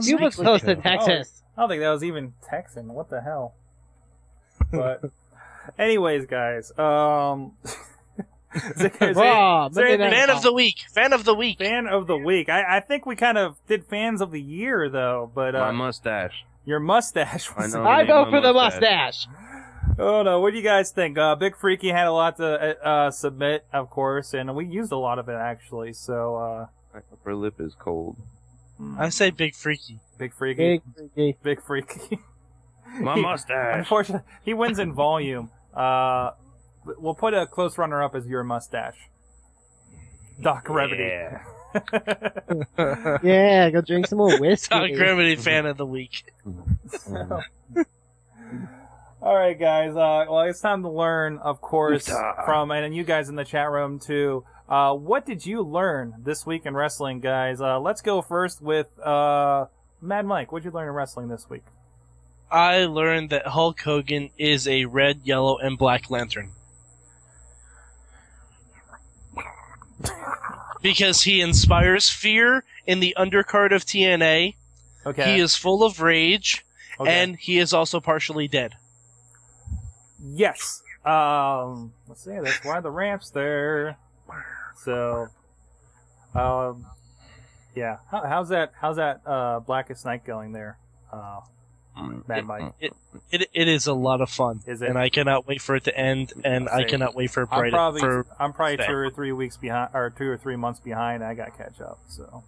Cuba's close to Texas.
I don't think that was even Texan. What the hell? But, anyways, guys.
Fan of the week. Fan of the week.
Fan of the week. I think we kind of did fans of the year, though. But
My mustache.
Your mustache.
I go for the mustache.
Oh no! What do you guys think? Big Freaky had a lot to submit, of course, and we used a lot of it actually. So
my upper lip is cold.
I say Big Freaky.
Big Freaky.
Big Freaky.
Big Freaky.
My mustache.
Unfortunately, he wins in volume. We'll put a close runner-up as your mustache. Doc Remedy.
Yeah.
Yeah, go drink some more whiskey.
Doc Remedy fan of the week.
So, all right, guys. Well, it's time to learn, of course, from and you guys in the chat room too. What did you learn this week in wrestling, guys? Let's go first with Mad Mike, what'd you learn in wrestling this week?
I learned that Hulk Hogan is a red, yellow, and black lantern. Because he inspires fear in the undercard of TNA.
Okay.
He is full of rage,
Okay.
and he is also partially dead.
Yes. Let's see. That's why the ramp's there. So, yeah. How's that Blackest Night going there? Mad Mike.
It is a lot of fun.
Is it?
And I cannot wait for it to end, and I cannot wait for it
I'm probably
today.
2 or 3 weeks behind, or 2 or 3 months behind. I got to catch up. So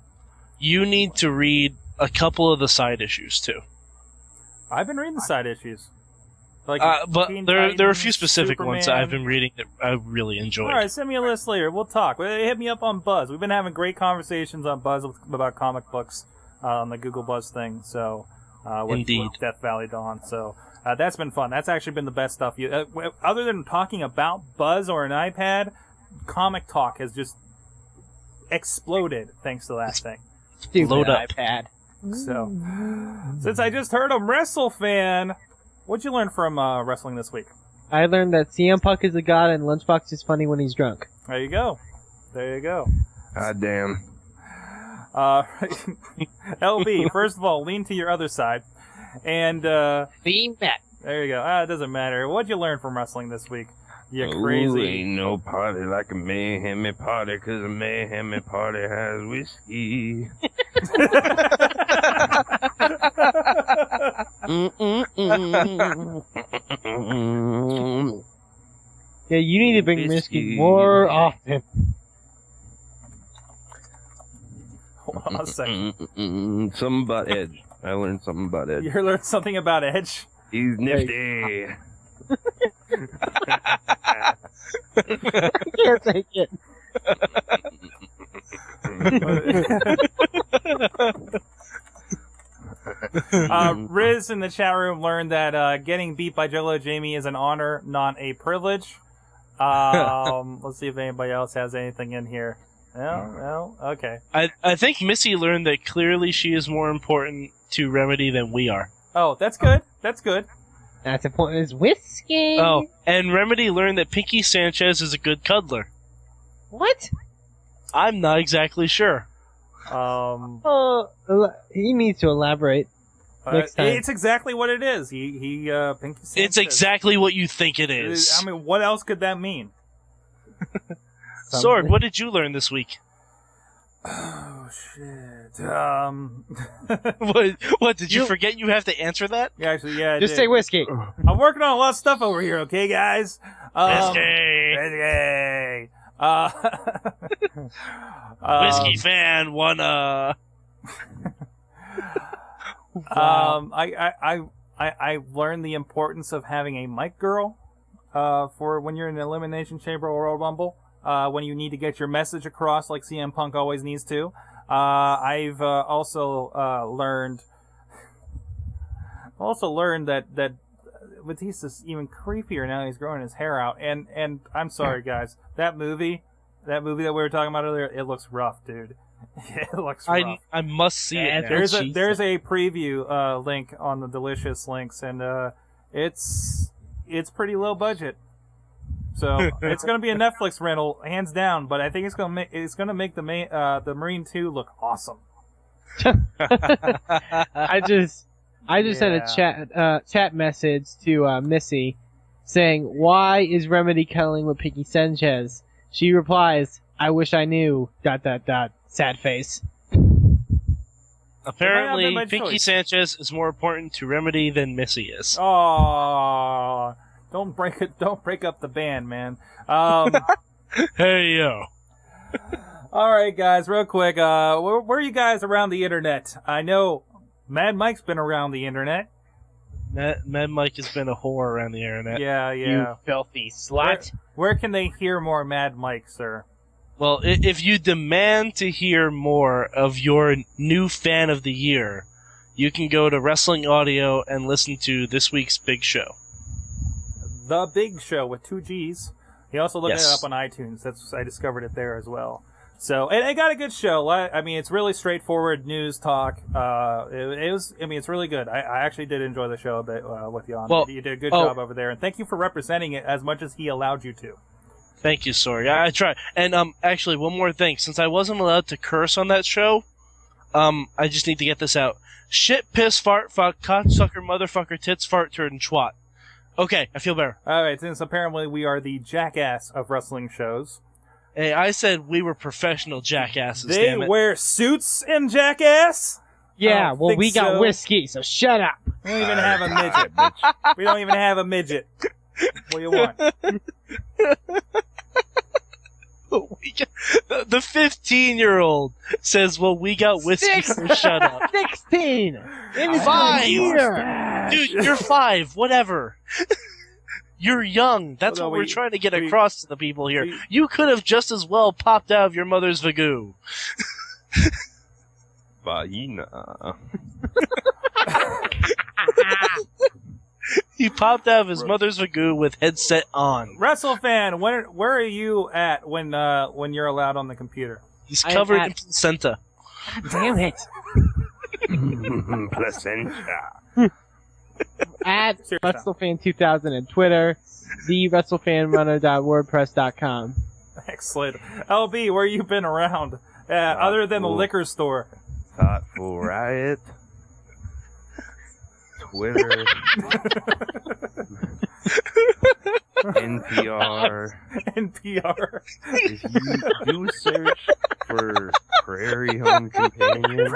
You need to read a couple of the side issues too.
I've been reading the side issues. Like,
But
Teen
there are a
Titans,
few specific ones that
Superman.
I've been reading that I really enjoyed.
All right, send me a list later. We'll talk. Hit me up on Buzz. We've been having great conversations on Buzz about comic books on the Google Buzz thing. So, with Death Valley Dawn. So that's been fun. That's actually been the best stuff. Other than talking about Buzz or an iPad, comic talk has just exploded thanks to that thing.
Stupid
Load up.
iPad.
So, since I just heard I'm Wrestle Fan, what'd you learn from wrestling this week?
I learned that CM Punk is a god and Lunchbox is funny when he's drunk.
There you go. There you go.
God damn.
LB, first of all, lean to your other side. And,
lean back.
There you go. It doesn't matter. What'd you learn from wrestling this week? You
Ooh,
crazy.
ain't no party like a Mayhemmy party, 'cause a Mayhemmy party has whiskey.
Yeah, you need to bring whiskey more often.
Hold on a second.
Something about Edge. I learned something about Edge.
You learned something about Edge?
He's nifty.
I can't take it.
Riz in the chat room learned that getting beat by Jello Jamie is an honor, not a privilege. Let's see if anybody else has anything in here. No, okay.
I think Missy learned that clearly she is more important to Remedy than we are.
Oh, that's good. That's good.
That's important as whiskey.
Oh, and Remedy learned that Pinky Sanchez is a good cuddler.
What?
I'm not exactly sure.
He needs to elaborate next time.
It's exactly what it is. He Pinky Sanchez.
It's exactly what you think it is.
I mean, what else could that mean?
Sorg, what did you learn this week?
Oh shit.
What did you forget you have to answer that?
Yeah, actually, yeah. I
Just
did.
say whiskey.
I'm working on a lot of stuff over here, okay, guys?
Whiskey.
Whiskey.
Whiskey fan wanna.
I learned the importance of having a mic girl for when you're in the Elimination Chamber or Royal Rumble. When you need to get your message across, like CM Punk always needs to. I've also learned that Batista's even creepier now. He's growing his hair out, and I'm sorry, guys. That movie that we were talking about earlier, it looks rough, dude. It looks rough.
I must see it.
There's a preview link on the Delicious links, and it's pretty low budget. So it's going to be a Netflix rental, hands down. But I think it's going to make the Marine 2 look awesome.
I just sent a chat message to Missy saying, "Why is Remedy cuddling with Pinky Sanchez?" She replies, "I wish I knew. ... Sad face."
Apparently, Pinky Sanchez is more important to Remedy than Missy is.
Oh, don't break up the band, man.
Hey yo.
All right, guys, real quick. Where are you guys around the internet? I know Mad Mike's been around the internet.
Mad Mike has been a whore around the internet.
Yeah.
You filthy slut.
Where can they hear more Mad Mike, sir?
Well, if you demand to hear more of your new fan of the year, you can go to Wrestling Audio and listen to this week's Big Show.
The Big Show with 2 G's. He also looked
Yes.
it up on iTunes. I discovered it there as well. So, and it got a good show. I mean, it's really straightforward news talk. It was, I mean, it's really good. I actually did enjoy the show a bit with you on.
Well,
you did a good job over there, and thank you for representing it as much as he allowed you to.
Thank you, Sorg. I try. And actually, one more thing. Since I wasn't allowed to curse on that show, I just need to get this out. Shit, piss, fart, fuck, cocksucker, motherfucker, tits, fart, turd, and twat. Okay, I feel better.
All right, since apparently we are the jackass of wrestling shows.
Hey, I said we were professional jackasses,
They
damn it.
wear suits in Jackass?
Yeah, well, we got whiskey, so shut up.
We don't even have a midget. We don't even have a midget. What do you want?
The 15-year-old says, well, we got whiskey, so shut up.
16! It is
5! Dude, you're 5, whatever. You're young. That's what we're trying to get across to the people here. You could have just as well popped out of your mother's vagoo.
Vagina.
He popped out of his mother's vagoo with headset on.
WrestleFan, where are you at when you're allowed on the computer?
He's covered in placenta.
God damn it.
Placenta.
At WrestleFan2000 on Twitter, the WrestleFanRunner.wordpress.com.
Excellent. LB, where you been around? Other than the liquor store.
Thoughtful Riot. Twitter. NPR.
NPR.
If you do search for Prairie Home Companion,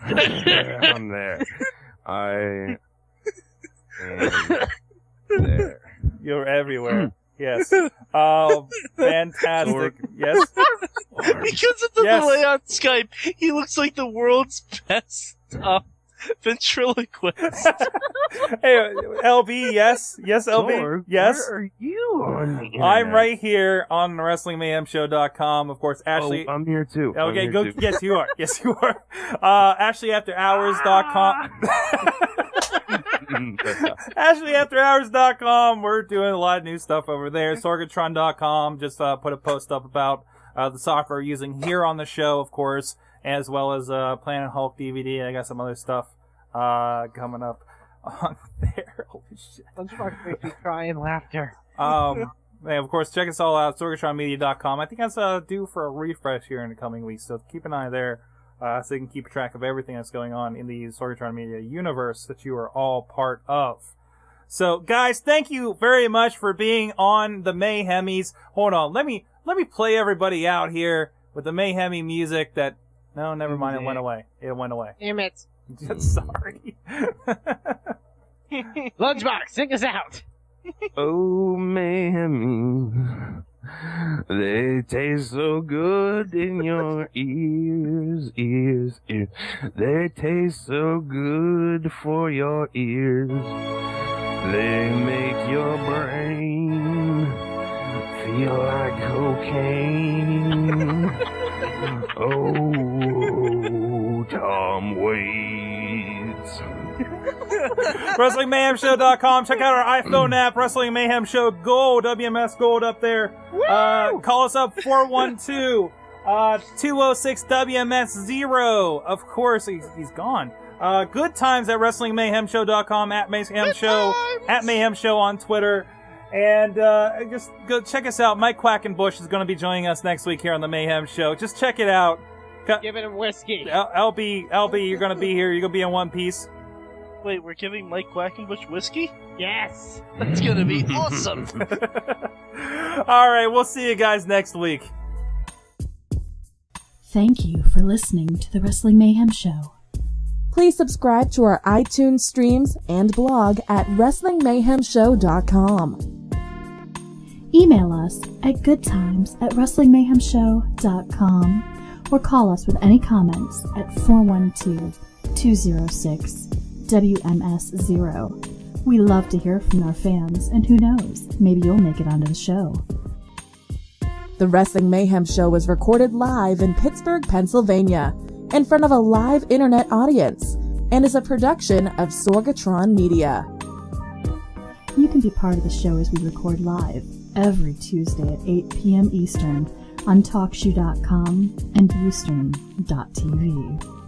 I'm there. I am there.
You're everywhere. Yes. Fantastic. Yes.
Because of the delay on Skype, he looks like the world's best ventriloquist.
Hey, LB, yes. Yes, LB.
Sorg,
yes.
Where are you on the internet?
I'm right here on WrestlingMayhemShow.com. Of course, Ashley.
Oh, I'm here too.
Okay,
I'm
go.
here too.
Yes, you are. Yes, you are. AshleyAfterHours.com. AshleyAfterHours.com. We're doing a lot of new stuff over there. Sorgatron.com. Just put a post up about the software we're using here on the show, of course, as well as Planet Hulk DVD. I got some other stuff coming up on there. Holy shit.
Lunchbox makes me cry in laughter.
And of course, check us all out, sorgatronmedia.com. I think that's due for a refresh here in the coming weeks, so keep an eye there so you can keep track of everything that's going on in the Sorgatron Media universe that you are all part of. So, guys, thank you very much for being on the Mayhemmys. Hold on, let me play everybody out here with the Mayhemmy music that... No, never mind, it went away. It went away.
Damn it.
Sorry.
Lunchbox, sing us out.
Oh, Mayhemmys, they taste so good in your ears, ears, ears. They taste so good for your ears. They make your brain feel like cocaine. Oh, Tom Waits.
WrestlingMayhemShow.com. Check out our iPhone app, Wrestling Mayhem Show Gold, WMS Gold up there. Call us up 412-206-WMS0. Of course, he's gone. Good times at WrestlingMayhemShow.com, at Mayhem Show, at Mayhem Show on Twitter. And just go check us out. Mike Quackenbush is going to be joining us next week here on the Mayhem Show. Just check it out.
Giving him whiskey.
LB, you're going to be here. You're going to be in one piece.
Wait, we're giving Mike Quackenbush whiskey?
Yes.
That's going to be awesome.
All right, we'll see you guys next week.
Thank you for listening to the Wrestling Mayhem Show.
Please subscribe to our iTunes streams and blog at WrestlingMayhemShow.com.
Email us at goodtimes@WrestlingMayhemShow.com or call us with any comments at 412-206-WMS0. We love to hear from our fans, and who knows, maybe you'll make it onto the show.
The Wrestling Mayhem Show was recorded live in Pittsburgh, Pennsylvania, in front of a live internet audience, and is a production of Sorgatron Media.
You can be part of the show as we record live every Tuesday at 8 p.m. Eastern, on TalkShoe.com and Ustream.tv.